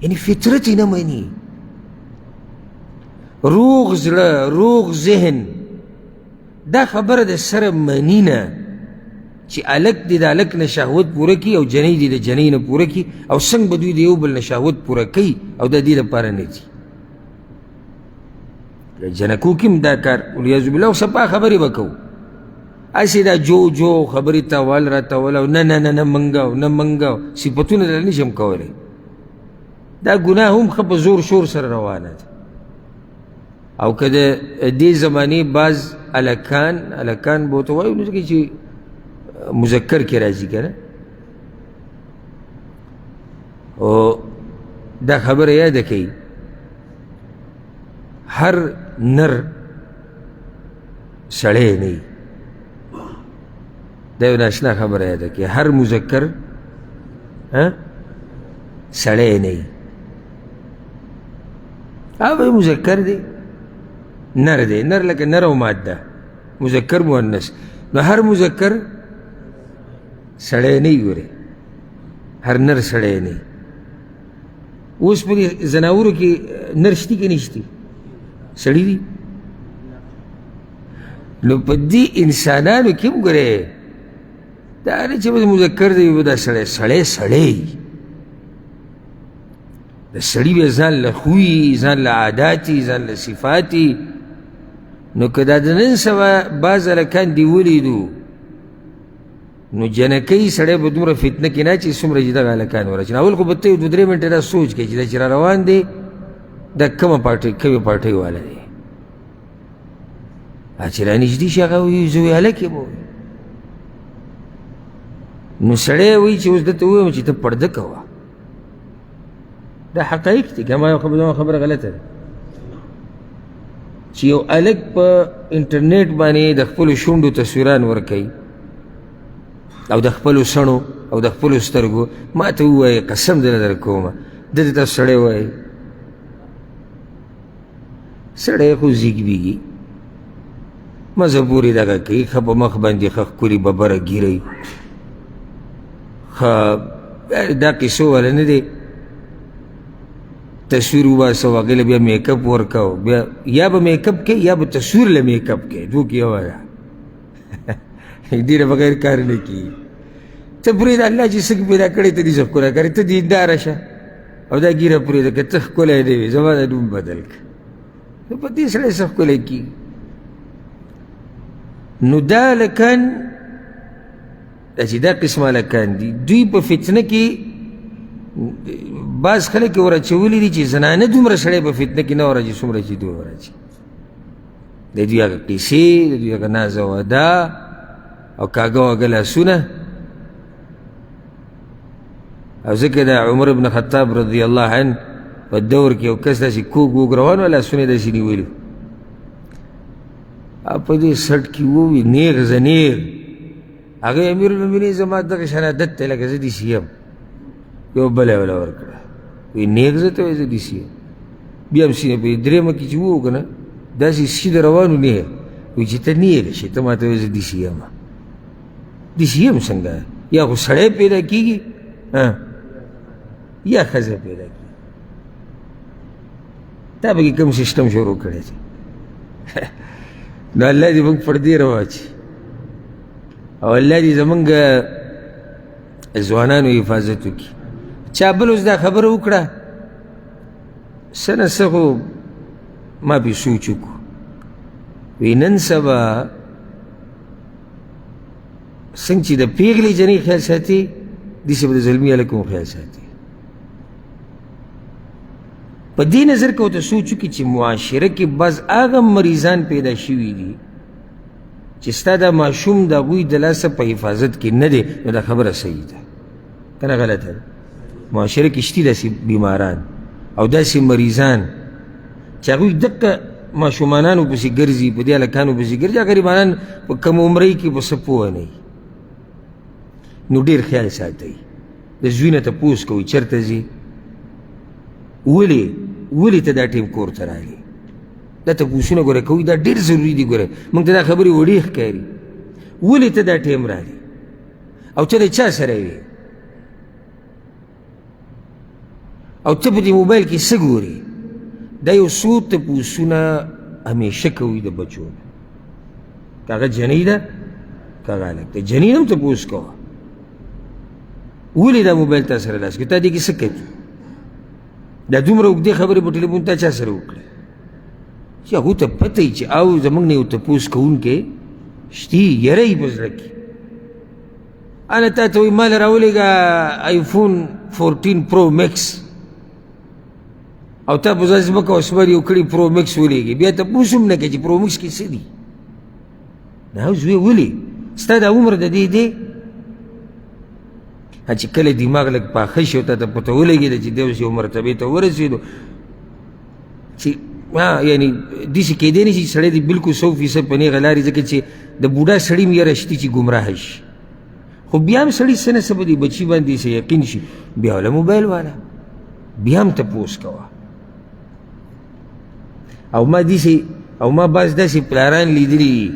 A: یعنې فطرت یې نه مني. روغ زړه، روغ ذهن دا خبره د سره مني نه چې هلک دې د هلک نه شهوت پوره کړي او جنۍ دې د جنۍ نه پوره کړي، او څنګه به دوی د یو بل نه شهوت پوره کوي او د دې لپاره نه ځي. جنکو کې هم دا کار والعیاذ بالله، او سپا خبرې به کوو، هسې دا جو جو خبرې تاول را تاول او نه نه نه نه منګاو نه منګاو صفتونه در نه شم کولی. دا ګناه هم ښه په زور شور سره روانه ده. او که د دې زمانې بعض هلکان به ورته وایو نو ځکه چې مذکر کې راځي که نه، او دا خبره یاده کوي هر نر سړی نه وي. دا یو ناشنا خبره یاده کوي، هر مذکر سړی نه وي. هغه مذکر دی، نر دی، نر لکه نر او ماده، مذکر مؤنث. نو هر مذکر سړی نه وي، ګورې هر نر سړی نه وي. اوس په دې زناورو کې نر شتي که نشتي؟ سړي دي. نو په دې انسانانو کې هم ګورې دا نه چې به مذکر دی به دا سړی سړی د سړي به ځان له خوي، ځان له عاداتي، ځان له صفاتي. نو که دا د نن سبا بعض هلکان دې ولیدو نو جنکۍ سړی به دومره فتنه کې نه چې څومره چې دغه هلکان ورچي. اول خو به ته یو 2-3 منټه دا سوچ کوې چې دا چې را روان دی دا کومه پارټۍ والا دی. چې را نږدې شي هغه وایي زه وایي هلک یم. نو سړی وایي چې اوس دته ووایم چې ته پرده کوه. دا حقایق دي که ما خبره غلطه ده چې یو هلک په انټرنیټ باندې د خپلو شونډو تصویران ورکوي او د خپلو سڼو او د خپلو سترګو. ما ته ووایي قسم درله در کومه دته تاسو سړی وایي. سړی خو زیږبېږي مزه پورې دغه کوي، ښه په مخ باندې ښه ښکلي ببره ګیرئ، ښه دا قصو والا نه دی. تصویر وباسه او هغې له بیا میک اپ ورکوه، بیا یا به میک اپ کوي یا به تصویر له میک اپ کوي، دوه کې یوه ده. دې نه بغیر کار نه کېږي. ته پرېږده الله چې څنګه پیدا کړی ته دې څه ښکلی کړې، ته دینداره شه او دا ګیره پرېږده که ته ښکلی نه وي زما دا نوم بدل کړه. نو په دې سړی څه ښکلی کېږي. نو دا هلکان دا چې دا قسمه هلکان دي دوی په فتنه کې بعض خلک یې ورچولي دي چې زنانه دومره سړی په فتنه کې نه ورچي څومره چې دوی ورچي. د دوی هغه قیسې، د دوی هغه ناز او ادا او کاږه واږه لاسونه. او ځکه د عمر بن خطاب رضی الله عنه په دور کې یو کس داسې کوږ وږ روان و، لاسونه یې داسې نیولي او په دې سټ کې ووي نیغ زه نیغ. هغې امیرالمؤمنین زما دغه شان عادت دی لکه زه داسې یم. یو بله یې وله ورکړه، وایي نیغ زه ته وایي زه داسې یم. بیا هم سینه په درېیمه کې چې ووو که نه داسې سیده روان و نیغ، وایي چې ته نیغه شې ته ما ته وایي زه داسې یم. داسې یم څنګه؟ یا خو سړی پیدا کېږي یا ښځه پیدا کېږي. تا پکې کوم سیسټم شروع کړی دی؟ نو الله دې موږ پردې راواچي او الله دې زمونږ ځوانانو حفاظت وکړي. چا بل اوس دا خبره وکړه څه نه څه خو ما پې سوچ وکړو، وایي نن سبا څنګه چې د پیغلې جنۍ خیال ساتي داسې به د زلمي هلک هم خیال ساتي. په دې نظر که ورته سوچ وکړي چې معاشره کې بعض هغه مریضان پیدا شوي دي چې ستا دا ماشوم د هغوی د لاسه په حفاظت کې نه دی، نو دا خبره صحیح ده که نه غلطه ده. معاشره کې شتي داسې بیماران او داسې مریضان چې هغوی دقه ماشومانانو پسې ګرځي، په دې هلکانو پسې ګرځي، هغه غریبانان په کم عمرۍ کې به څه پوهه نه وي. نو ډېر خیال ساتئ، د زوی نه تپوس کوئ چېرته ځي، ولې ته دا ټیم کور ته راغلې، دا تپوسونه ګوره کوئ، دا ډېر ضروري دي. ګوره موږ ته دا خبرې وړې ښکاري، ولې ته دا ټیم راغلې او ته د چا سره وې او ته په دې موبایل کې څه ګورې. دا یو څو تپوسونه همیشه کوي د بچو، که هغه جنۍ ده که هغه هلک ده، جنۍ هم تپوس کوه ولې دا موبایل تا سره لاس کې، تا دې کې څه کوي. دا دومره اوږدې خبرې په ټلیفون تا چا سره وکړې چې هغو ته پته وي چې او زموږ نه یو تپوس کوونکی شتي، یره یې په زړه کې. انا تا ته وایي ما له راولېږه آیفون 14 پرو میکس او تا په ځان ځمکه وسپر یو کړي پرو میکس ولېږي، بیا تپوس هم نه کوي چې پرو میکس کې څه دي. دا زوی ولې ستا دا عمر د دې دی چې کله دماغ لږ پاخه شي او تا ته پته ولګېده چې دی اوس یو مرتبې ته ورسېدو چې یعنې داسې کیدی نه شي چې سړی دې بلکل 100% په نیغه لارې، ځکه چې د بوډا سړي هم یره شتي چې ګمراه شي، خو بیا هم سړي څه نه څه به دې بچي باندې څه یقین شي، بیا وله موبایل والا، بیا هم تپوس کوه. او ما بعض داسې پلاران لیدلي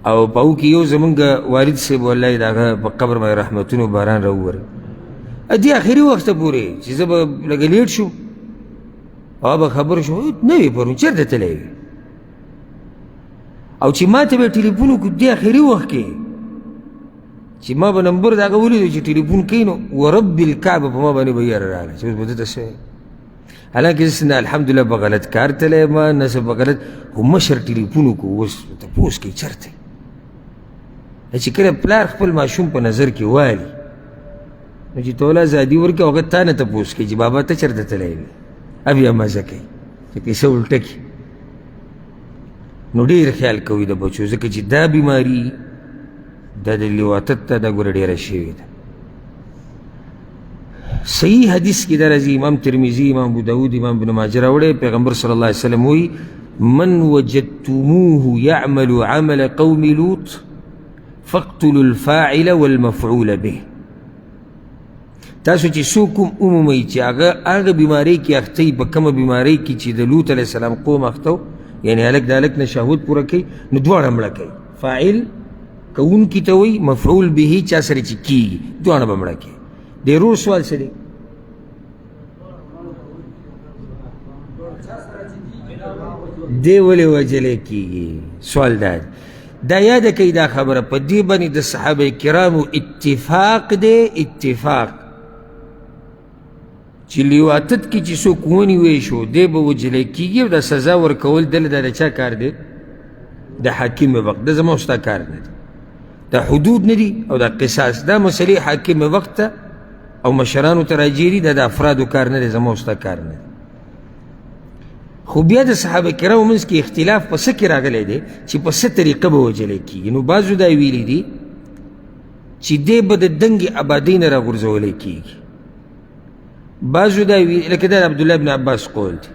A: او په هغو کې یو زمونږ والد صاحب والله د هغه په قبر باندې رحمتونو باران راووري، دې آخري وخته پورې چې زه به لږه لیټ شو هغه به خبر شو نه وې پرون چېرته تللی وې، او چې ما ته به یې ټلیفون وکړو دې آخري وخت کې چې ما به نمبر د هغه ولیدو چې ټلیفون کوي، نو ورب الکعبه په ما باندې به یاره راغله چې اوس به دته څه. حالانکه زه نه الحمدلله په غلط کار تللی یم نه څه په غلط، خو مشر ټلیفون وکړو اوس تپوس کوي چېرته چې کله پلار خپل ماشوم په نظر کې والي نو چې ته وله ازادي ورکړي هغه تا نه تپوس کوي چې بابا ته چېرته تللی وې، بیا مزه کوي چې کیسه الټه کړي. نو ډېر خیال کوي د بچو، ځکه چې دا بیماري دا د لیواتت ته دا ګوره ډېره شوې ده. صحیح حدیث کې دا راځي، امام ترمذي، امام ابو داود، امام ابن ماجه راوړی، پیغمبر صلی الله علیه وسلم وایي من وجدتموه يعمل عمل قوم لوط فاقتلوا الفاعل والمفعول به. تاسو چې څوک کوم عمومي چې هغه بیمارۍ کې اخته وي، په کومه بیمارۍ کې چې د لوط علیه السلام قوم اخته و، یعنې هلک د هلک نه شهوت پوره کوي، نو دواړه مړه کوي. فاعل کوونکي ته وایي، مفعول به چا سره چې کېږي دواړه به مړه کوي. د ورور سوال څه دی؟ دی ولې وجلی کېږي؟ سوال دا دی. دا یاده کوي دا خبره، په دې باندې د صحابه کرامو اتفاق دی، اتفاق چې لیواتت کې چې څوک ونیوی شو دی به وجلی کېږي، او دا سزا ورکول دله دا د چا کار دی؟ د حاکم وقت. دا زما ستا کار نه دی، دا حدود نه دي او دا قصاص، دا مسلې حاکم وقت ته او مشرانو ته راجع دي، دا د افرادو کار نه دی، زما ستا کار نه دی. خو بیا د صحابه کرامو منځ کې اختلاف په څه کې راغلی دی چې په څه طریقه به وجلی کېږي. نو بعضو دا ویلي دي چې دی به د دنګې آبادۍ نه راغورځولی کېږي، بعضو دا ویلي لکه دا د عبدالله بن عباس قول دی،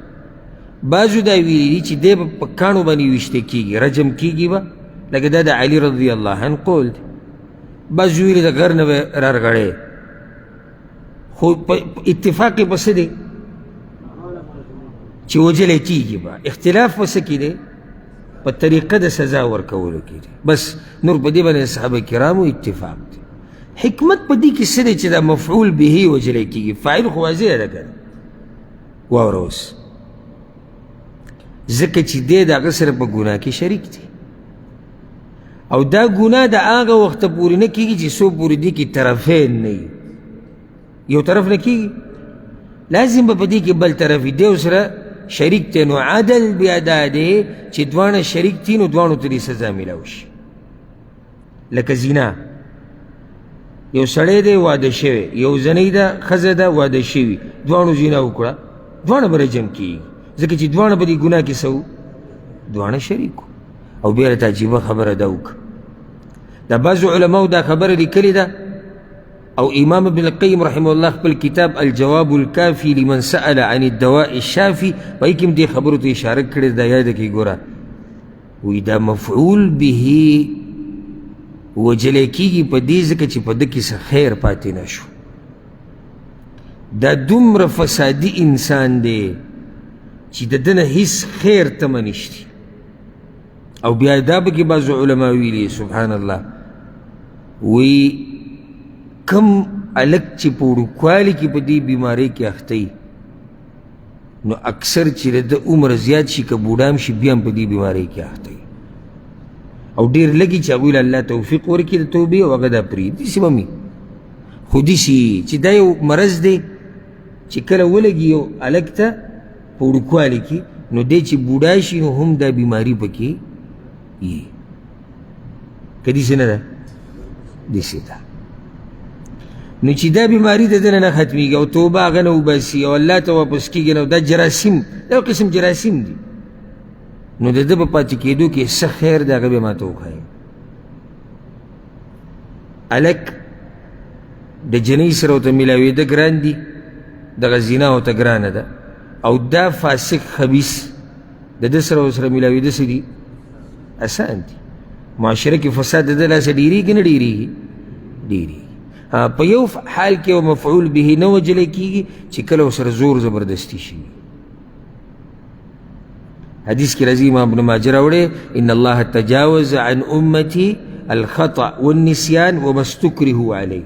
A: بعضو دا ویلي دي چې دی به په کاڼو باندې ویشته کېږي، رجم کېږي به، لکه دا د علي رضی الله عنه قول دی. بعضو ویلي د غر نه به رارغړی، خو اتفاق یې په څه دی چې وجلی کېږي به. اختلاف په څه کې دی؟ په طریقه د سزا ورکولو کې دی. بس نور په دې باندې صحابه کرامو اتفاق دی. حکمت په دې کې څه دی چې دا مفعول به وجلی کېږي؟ فاعل خو واضح ده که نه؟ واوره اوس، ځکه چې دی د هغه سره په ګناه کې شریک دی، او دا ګناه د هغه وخته پورې نه کېږي چې څو پورې دې کې طرفین نه وي، یو طرف نه کېږي، لازم به په دې کې بل طرف وي، دی سره شریک دی. نو عدل بیا دا دی چې دواړه شریک دي، نو دواړو ته دې سزا میلاو شي. لکه زنا، یو سړی دی واده شوی، یو زنۍ ده ښځه ده واده شوي، دواړو زنا وکړه، دواړه به رجم کېږي، ځکه چې دواړه په دې ګناه کې څه وو؟ دواړه شریک وو. او بیا راته عجیبه خبره ده وکړه، دا بعضو علماو دا خبره لیکلې ده او امام ابن القیم رحمه الله خپل کتاب الجواب الکافی لمن سأل عن الدواء الشافی پای کې دې خبرو ته اشاره کړې دا یاد کې ګوره وی دا مفعول به وجلی کېږي په دې ځکه چې په ده کې څه خیر پاتې نه شو دا دومره فسادي انسان دی چې د ده نه هیڅ خیر تمه نشتي او بیا دا پکې بعضو علما ویلي سبحان الله وی کم الک چې په وړوکوالي کې په دې بیمارۍ کې اخته وي نو اکثر چې د عمر زیات شي که بوډا هم شي بیا هم په دې بیمارۍ کې اخته وي او ډېر لږي چې هغوی له الله توفیق ورکړي د توبې او هغه دا پرېږدي داسې به مي خو داسې چې دا یو مرض دی چې کله ولګي یو هلک ته په وړوکوالي کې نو دی چې بوډا شي نو هم دا بیماري پکې وي که داسې نه ده داسې ده نو چې دا بیماري د ده نه ختمېږي او توبه هغه نه وباسي او الله ته واپس کېږي نو دا جراثیم دا یو قسم جراثیم دي نو د ده په پاتې کېدو کې څه خیر دی هغه به ما ته وښایي هلک د جنۍ سره ورته میلاوېده ګران دي دغه زنا ورته ګرانه ده او دا فاسق خبیث د ده سره ورسره میلاوېده څه دي اسان دي معاشره کې فساد د ده لاسه ډېرېږي نه ډېرېږي ډېرېږي په یو حال کې یو مفعول به نه وجلی کېږي چې کله ورسره زور زبردستي شي حدیث کې راځي امام ابن ماجه راوړی ان الله تجاوز عن امتي الخطأ والنسيان وما استكرهوا عليه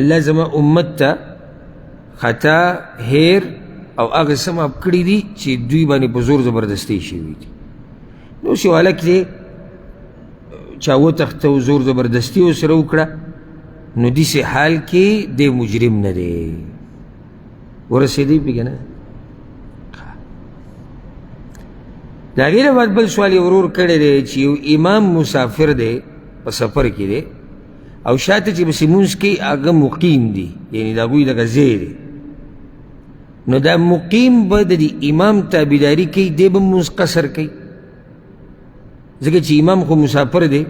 A: الله زما امت ته خطا هیر او هغه څه معاف کړي دي چې دوی باندې په زور زبردستي شوي دي نو چې هلک دی چا وتښته او زور زبردستي ورسره وکړه نو داسې حال کې دی مجرم نه دی ورسېدی پکې نه د هغې نه بعد بل سوال یې ورور کړی دی چې یو امام مسافر دی په سفر کې دی او شاته چې پسې لمونځ کوي هغه مقیم دي یعنې د هغوی دغه ځای دی نو دا مقیم به د دې امام تابعداري کوي دی به لمونځ قصر کوي ځکه چې امام خو مسافر دی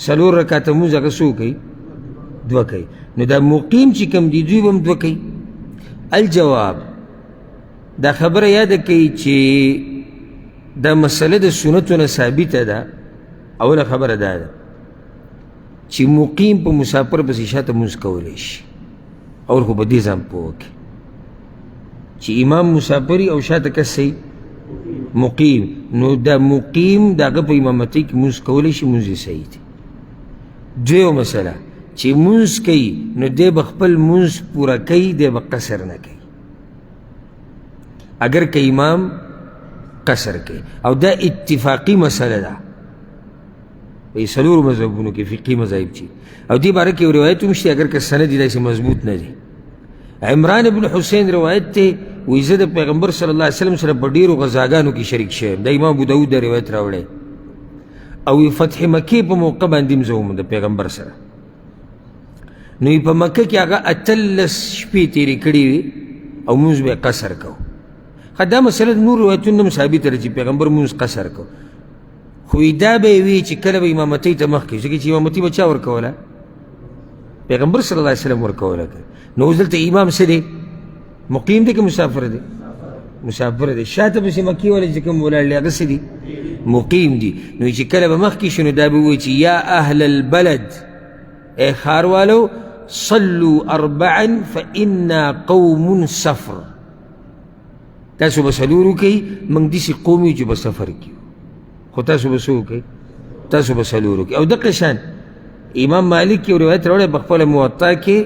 A: 4 رکعته لمونځ هغه څو کوي 2 کوي نو دا مقیم چې کوم دي دوی به هم 2 کوي الجواب دا خبره یاده کوي چې دا مسله د سنتو نه ثابته ده اوله خبره دا ده چې مقیم په مسافر پسې شاته لمونځ کولی شي اور خو په دې ځان پوه کړي چې امام مسافري او شاته کس صحیح مقیم نو دا مقیم د هغه په امامتۍ کې لمونځ کولی شي لمونځ یې صحیح دی دویمه مسله چې لمونځ کوي نو دی به خپل لمونځ پوره کوي دی به قصر نه کوي اگر که امام قصر کوي او دا اتفاقی مسله ده په 4 مذهبونو کې فقهي مذاهب چې او دې باره کې یو روایت هم شته اگر که سند یې داسې مضبوط نه دی عمران بن حسین روایت دی وایي زه د پیغمبر صلی الله علیه وسلم سره په ډېرو غذاګانو کې شریک شویم د امام ابو داود دا روایت راوړی او فتح مکې په موقع باندې هم زه وم د پیغمبر سره نو په مکه کې هغه 18 شپې تېرې کړې وې او لمونځ به یې قصر کوو دا مسله د نور روایتونو هم ثابته ده چې پیغمبر لمونځ قصر کو خو دا به یې وي چې کله به امامتۍ ته مخکې ځکه چې امامتي به چا ورکوله پیغمبر صلی الله علیه وسلم ورکوله نو اوس دلته امام څه دی مقیم دی که مسافر دی مسافر دی شاته پسې مکې والا چې کوم ولاړ دی هغه څه دي مقیم دي نو چې کله به مخکې شي نو دا به ووایي چې یا اهل البلد ای ښاروالو صلوا 4 فانا قوم سفر تاسو به 4 وکئ موږ داسې قوم یو چې به سفر کیو خو تاسو به څه وکئ تاسو به 4 وکئ او دقه شان امام مالک یو روایت راوړی په خپله موطا کې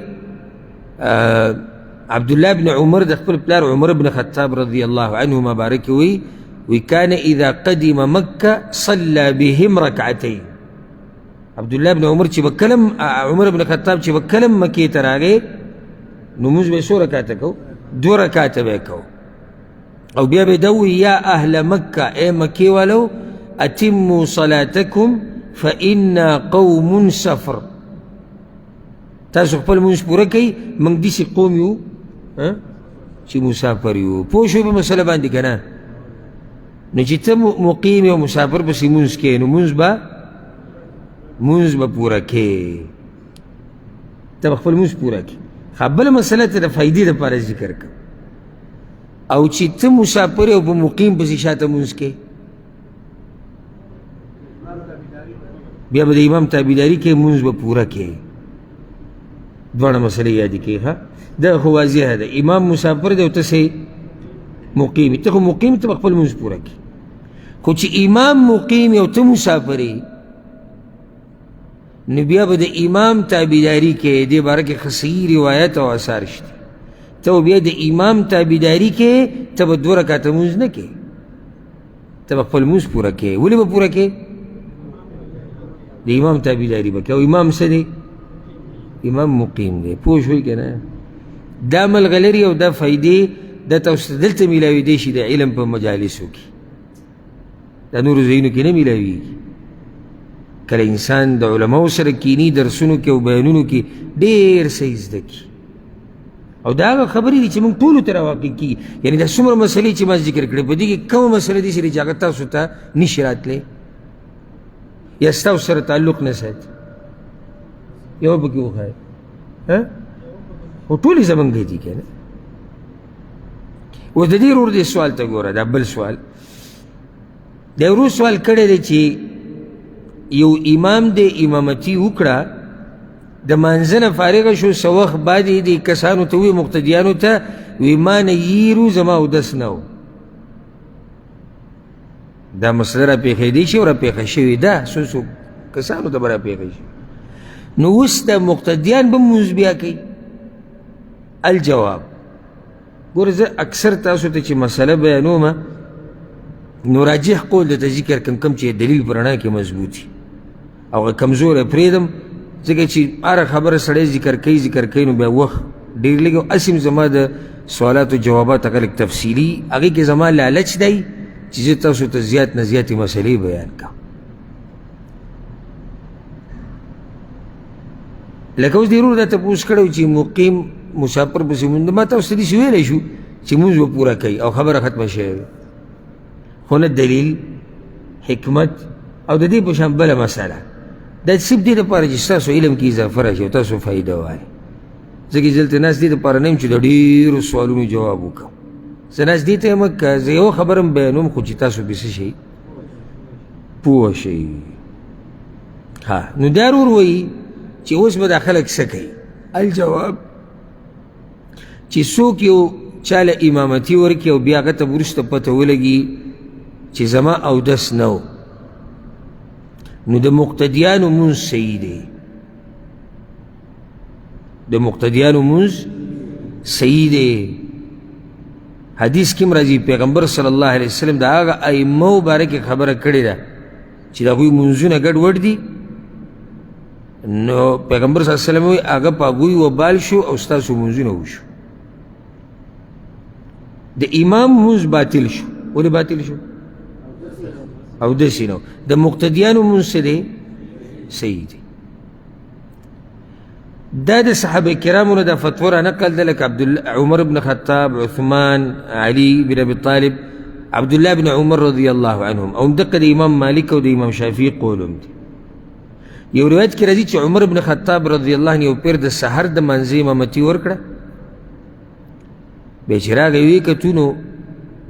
A: عبدالله بن عمر د خپل پلار عمر بن خطاب رضی الله عنهما بارک وی کان اذا قدم مکه صلى بهم 2 عبدالله بن عمر چې به کلم عمر بن خطاب چې به کلم مکې ته راغی نو لمونځ به یې څو رکعته کو 2 رکعته به یې کو او بیا به دوی یا اهل مکه ای مکې والو اتموا صلاتکم فانا قوم سفر تاسو خپل لمونځ پوره کوئ موږ داسې قوم یو چې مسافر یو پوه شوې په مسله باندې که نه نو چې ته مقیم یو مسافر پسې لمونځ کوې نو لمونځ به پوره کوې ته به خپل لمونځ پوره کړي. ښه بله مسله ته د فایدې دپاره ذکر کړه، او چې ته مسافر او په مقیم پسې شاته لمونځ کوې بیا به د امام تابعداري کې لمونځ به پوره کوې. دواړه مسلې یادې کړې. ښه دا خو واضحه ده، امام مسافر دی او ته سې مقیم، ته خو مقیم ته به خپل لمونځ پوره کړي. خو چې امام مقیم او ته مسافر یې نو بیا به د امام تابعداري کې دې باره کې صحیح روایت او اثار شته. ته بیا د امام تابعداري کې ته به 2 رکعته لمونځ نه کوې، ته به خپل لمونځ پوره کوې. ولې به پوره کوې؟ د امام تابعداري به کوې، او امام څه دی؟ امام مقیم دی. پوه شوئ که نه؟ دا ملغلرې او دا فایدې دا تاسو ته دلته میلاوېدی شي د علم په مجالسو کې، دا نورو ځایونو کې نه میلاویږي. کله انسان د علماو سره کینی درسونو کې او بیانونو کې ډېر څه زده کړي، او دا هغه خبرې دي چې موږ ټولو ته راواقع کېږي. یعنې دا څومره مسلې چې ما ذکر کړې په دې کې کومه مسله دي چې هغه تاسو ته نشي راتلی یا ستاسو سره تعلق نه ساتي؟ یوه پکې وښایه. خو ټولې زمونږ دي که نه؟ اوس د دې ورور دې سوال ته ګوره، دا بل سوال دی. ورور سوال کړی دی چې یو امام د امامتي وکړه، د مانځه نه فارغه شو، څه وخت بعد یې دې کسانو ته ووایي مقتدیانو ته وی ما نه یېرو زما اودس نه و. دا مسله را پېښېدی شي او را پېښه شوې ده، څو کسانو ته به را پېښه شي. نو اوس د مقتدیان به لمونځ بیا کوي؟ الجواب ګوره زه اکثر تاسو ته چې مسله بیانومه نو راجح قول درته ذکر کړم کوم چې دلیل په رڼا کې مضبوط وي، او کمزوری پرېږدم ځکه چې هره خبره سړی ذکر کوي نو بیا وخت ډېر لږ. او اسیم زما د سوالاتو جوابات هغه لږ تفصیلي، هغې کې زما لالچ دی چې زه تاسو ته زیات نه زیاتې مسلې بیان کړم. لکه اوس دې ورور دا تپوس کړی چې مقیم مسافر پسې لمونځ، ما تاسو ته داسې ویلی شو چې لمونځ به پوره کوي او خبره ختمه شوې، خو نه دلیل، حکمت او د دې په شان بله مسله. دا صرف دې دپاره چې ستاسو علم کې اضافه راشي او تاسو فایده وایي. ځکه چې دلته ناست دې دپاره نه یم چې د ډېرو سوالونو جواب وکړم. زه ناست دې ته یم که زه یوه خبره م بیانوم خو چې تاسو پې څه شئ پوه شئ. نو دا ورور وایي چې اوس به دا خلک څه کوي؟ الجواب چې څوک یو چاله امامتي ورکړي او بیا هغه ته وروسته پته ولګي چې زما اودس نه و، نو د مقتدیانو لمونځ صحیح دی، د مقتدیانو لمونځ صحیح دی. حدیث کې هم راځي پیغمبر صلی الله علیه وسلم د هغه ائمو باره کې خبره کړې ده چې د هغوی لمونځونه ګډوډ دي، نو پیغمبر صلی الله علیه وسلم وایي هغه په هغوی وبال شو او ستاسو لمونځونه وشو. د امام لمونځ باطل شو. ولې باطل شو؟ اودس یې نه و. د مقتدیانو لمونځ څه دی؟ صحیح دی. دا د صحابه کرامو نه دا فتوا رانقل ده، لکه عمر بن خطاب، عثمان، علي بن ابي طالب، عبد الله بن عمر رضی الله عنهم، او همدقه د امام مالک او د امام شافعي قول هم دی. یو روایت کې راځي چې عمر بن خطاب رضی الله عنه یو پیر د سحر د منځه امامتي ورکړه، بیا چې راغی ویې کتو نو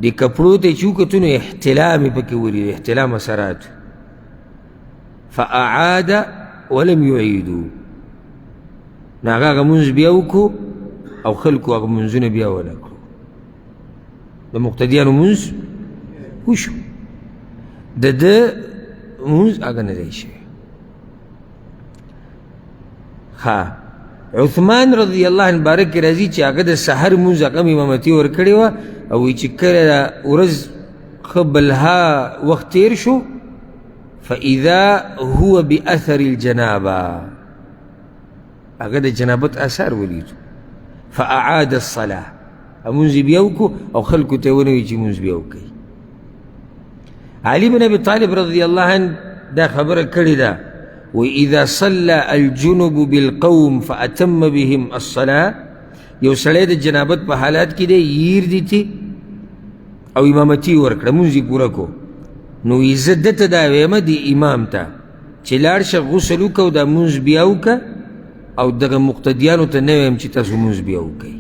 A: د کپړو ته چې وکتو نو احتلام یې پکې ولید، احتلام اثرات، فاعاد ولم یعیدو. نو هغه لمونځ بیا وکړو او خلکو هغه لمونځونه بیا ونه کړو، د مقتدیانو لمونځ وشو، د ده لمونځ هغه نه دی شوی. عثمان رضی الله عنه باره کې راځي چې هغه د سحر لمونځ هغه امامتي ورکړې وه، او وایي چې کله ورځ ښه بلها وخت تېر شو فاذا هو باثر الجنابه، هغه د جنابت اثار ولیدو، فاعاد الصلاه، لمونځ یې بیا وکړو او خلکو ته یې ونه وایي چې لمونځ بیا وکوئ. علي بن ابي طالب رضی الله عنه دا خبره کړې ده، وإذا صلى الجنب بالقوم فأتم بهم الصلاة، یو سړی د جنابت په حالات کې دی، ییر دي تی او امامتي ورکړه، لمونځ یې پوره کو، نو زه ده ته دا ویمه د امام ته چې لاړ شه غسل وکړه او دا لمونځ بیا وکړه، او دغه مقتدیانو ته نه ویم چې تاسو مونځ بیا وکئ.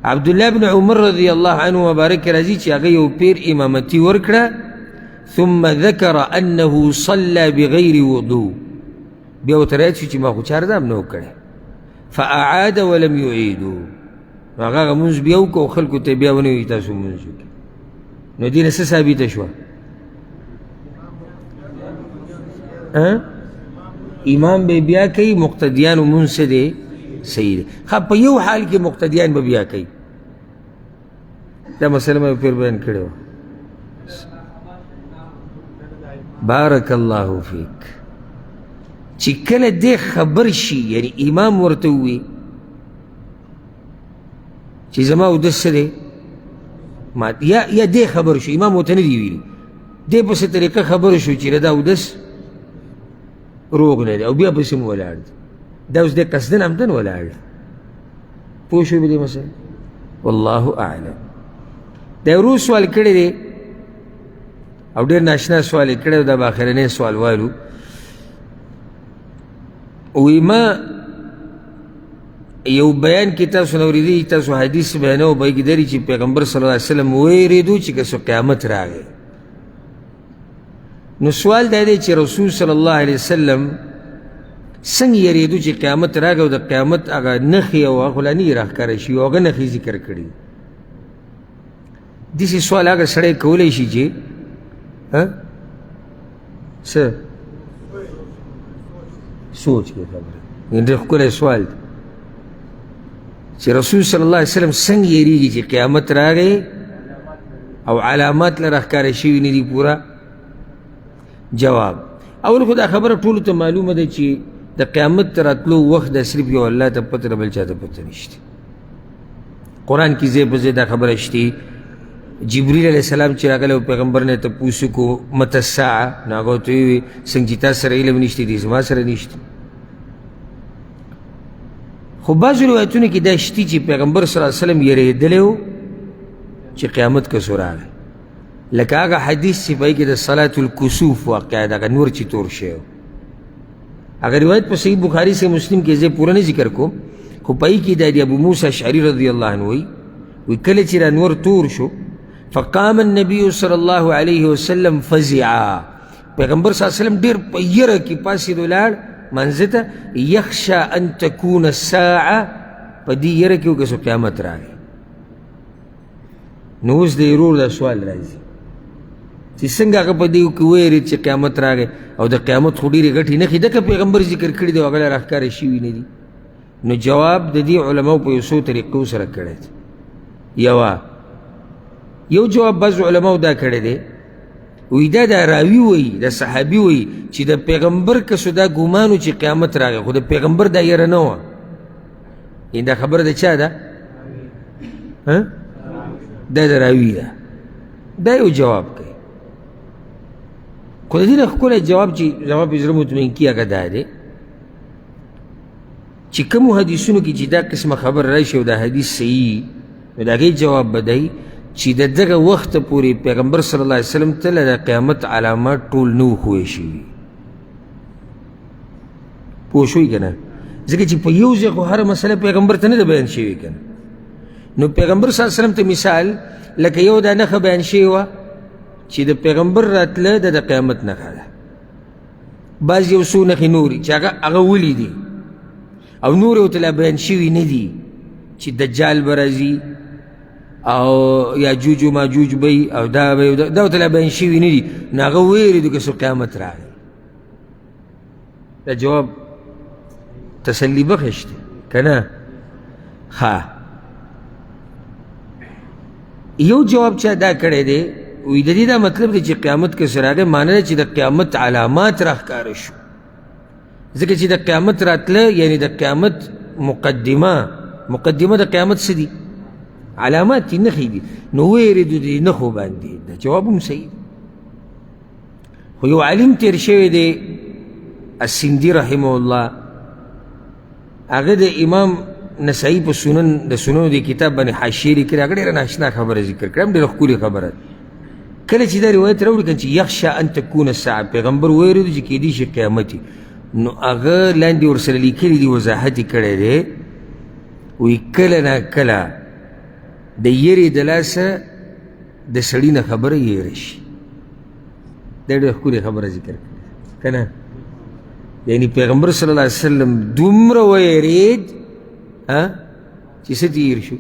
A: عبدالله بن عمر رضی الله عنه مبارک راځي چې هغه یو پیر امامتي ورکړه، ثم ذکر انه صلى بغیر وضوء، بیا ورته رایاد شو چې ما خو چاردام نه و کړی، فاعاد ولم یعیدو، هغه هغه مونځ بیا وکړه او خلکو ته بیا ونه وایي تاسو مونځ وکړئ. نو دې نه څه ثابته شوه؟ امام به بیا کوي، مقتدیانو مونځ څه دی؟ صحیح دی. ښه په یو حال کې مقتدیان به بیا کوي، دا مسله مې پیر بیان کړې وه. بارک الله فیک. چې کله دې خبر شي، یعنی امام ورته ووي چې زما اودس څه دی، یا دې خبر شو، امام ورته نه دی ویلي، دې په څه طریقه خبر شو چې دا اودس روغ نه دی او بیا پسې مو ولاړ دی، دا اوس دې قصدن عمدن ولاړ دی. پوه شوې په دې مسله؟ والله اعلم. دا ورو سوال کړی دی او ډېر ناشنا سوال یې کړی، دا به اخرنی سوال والو. وی ما یو بیان کې تاسو نه اورېدی، تاسو حدیث بیانوه به کې دري چې پیغمبر صلی الله علیه وسلم ویرېدو چې که څه قیامت راغی. نو سوال دا دی چې رسول صلی الله علیه وسلم څنګه یریدو چې قیامت راغی او د قیامت هغه نښې او هغه خو لا نه یې راښکاره شي او هغه نښې ذکر کړي. داسې سوال هغه سړی کولی شي چې څه سوچ کې خبره، ډېر ښکلی سوال دی چې رسول صلی الله علیه وسلم څنګه یریږي چې قیامت راغی او علامات له راښکاره شوي نه دي پوره. جواب: اول خو دا خبره ټولو ته معلومه ده چې د قیامت ته راتلو وخت د صرف یو الله ته پته ده، بل چا ته پته نشته. قرآن کې ځای په ځای دا خبره شته. جبریل علیه السلام چې راغلی او پیغمبر نه تپوس وکړو متى الساعه، نو هغه ورته وویل څنګه چې تا سره علم نشته دی زما سره نشته. خو بعضو روایتونو کې دا شته چې پیغمبر صلی الله علیه وسلم یېرېدلی و چې قیامت که څو راغی، لکه هغه حدیث چې په هغې کې د صلات الکسوف واقع دغه نور چې تور شوی و، هغه روایت په صحیح بخاري سے مسلم کې زه پوره نه ذکر کوم، خو په هغې کې دا د ابو موسی اشعري رضی الله عنه وی کله چې را نور تور شو، فقام النبي صلی الله علیه وسلم فزعا، پیغمبر صلی الله علیه وسلم ډېر په یره کې پاسېد ولاړ منځه ته، یخشا ان تکون الساعه، په دې یره کې و که څو قیامت راغی. نو اوس د یرور دا سوال راځي چې څنګه هغه په دې کې ویرېد چې قیامت راغی او د قیامت خو ډېرې غټې نښې ځکه پیغمبر ذکر کړي دي او هغه له راښکاره شوي نه دي. نو جواب د دې علماو په یو څو طریقو سره کړی دی. یو جواب بعض علماو دا کړی دی، وی دا د راوي وایي، د صحابي وایي چې د پیغمبر که څه دا ګمان و چې قیامت راغی، خو د پیغمبر دا یره نه وه. دا خبره د چا ده؟ دا د راوي ده. دا یو جواب کوي. خو د دې نه ښکلی جواب چې زما په زړه مطمئن کي هغه دا دی چې کومو حدیثونو کې چې دا قسمه خبر راشي او دا حدیث صحیح، نو د هغې جواب به دی چې د دغه وخته پورې پیغمبر صلی الله علیه وسلم ته د قیامت علامات ټول نه وو ښوی شوي. پوه شوي که نه؟ ځکه چې په یو ځای خو هره مسله پیغمبر ته نه ده بیان شوې که نه. نو پیغمبر صلی الله علیه وسلم ته مثال لکه یو دا نښه بیان شوې وه چې د پیغمبر راتله د قیامت نښه ده. بعض یو څو نښې نورې چې هغه ولیدي او نور ورته لا بیان شوي نه دي چې دجال به راځي او یاجوج و ماجوج به او دا به دا ورته لا بیان شوي نه دي، نو هغه ویرېدو که څو قیامت راغی. دا جواب تسلی بخش دی که نه؟ یو جواب چا دا کړی دی، وی د دې دا مطلب دی چې قیامت که څه راغی، معنی ده چې د قیامت علامات راښکاره شو. ځکه چې د قیامت راتله یعنی د قیامت مقدمه د قیامت څه دي؟ علامات دي، نښې دي. نو ویرېدو د دې نښو باندې. دا جواب هم صحیح دی. خو یو عالم تېر شوی دی السندي رحمه الله، هغه د امام نسائی په د سننو د کتاب باندې حاشیې لیکلې، هغه ډېره ناشنا خبره ذکر کړې، هم ډېره ښکلې خبره ده. کله چې دا روایت راوړي که چې یخشا ان تکون الساعه، پیغمبر ویرېدو چې کیدی شي قیامت وي، نو هغه لاندې ورسره لیکلي دي، وضاحت یې کړی دی، وایي کله نا کله د یرې د لاسه د سړي نه خبره یېره شي. دا ډېره ښکلې خبره ذکر کړې که نه؟ یعنې پیغمبر صلی الله علیه وسلم دومره ویرېد چې څه ته یېر شو،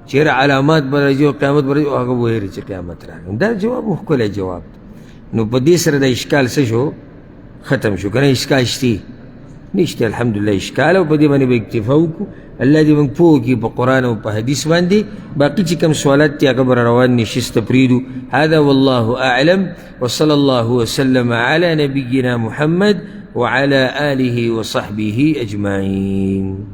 A: چېرې علامات به راځي او قیامت به راځي او هغه ویرې چې قیامت راغی. دا جواب ښکلی جواب دی. نو په دې سره د اشکال څه شو؟ ختم شو که نه؟ اشکال شته نشته الحمدلله اشکال، او په دې باندې به اکتفا وکړو. الله دې موږ پوه کړي په قرآن او په حدیث باندې. باقي چې کوم سوالات دي هغه به را روان نشسته پرېږدو. هذا والله اعلم وصلى الله وسلم على نبينا محمد وعلى آله وصحبه أجمعين.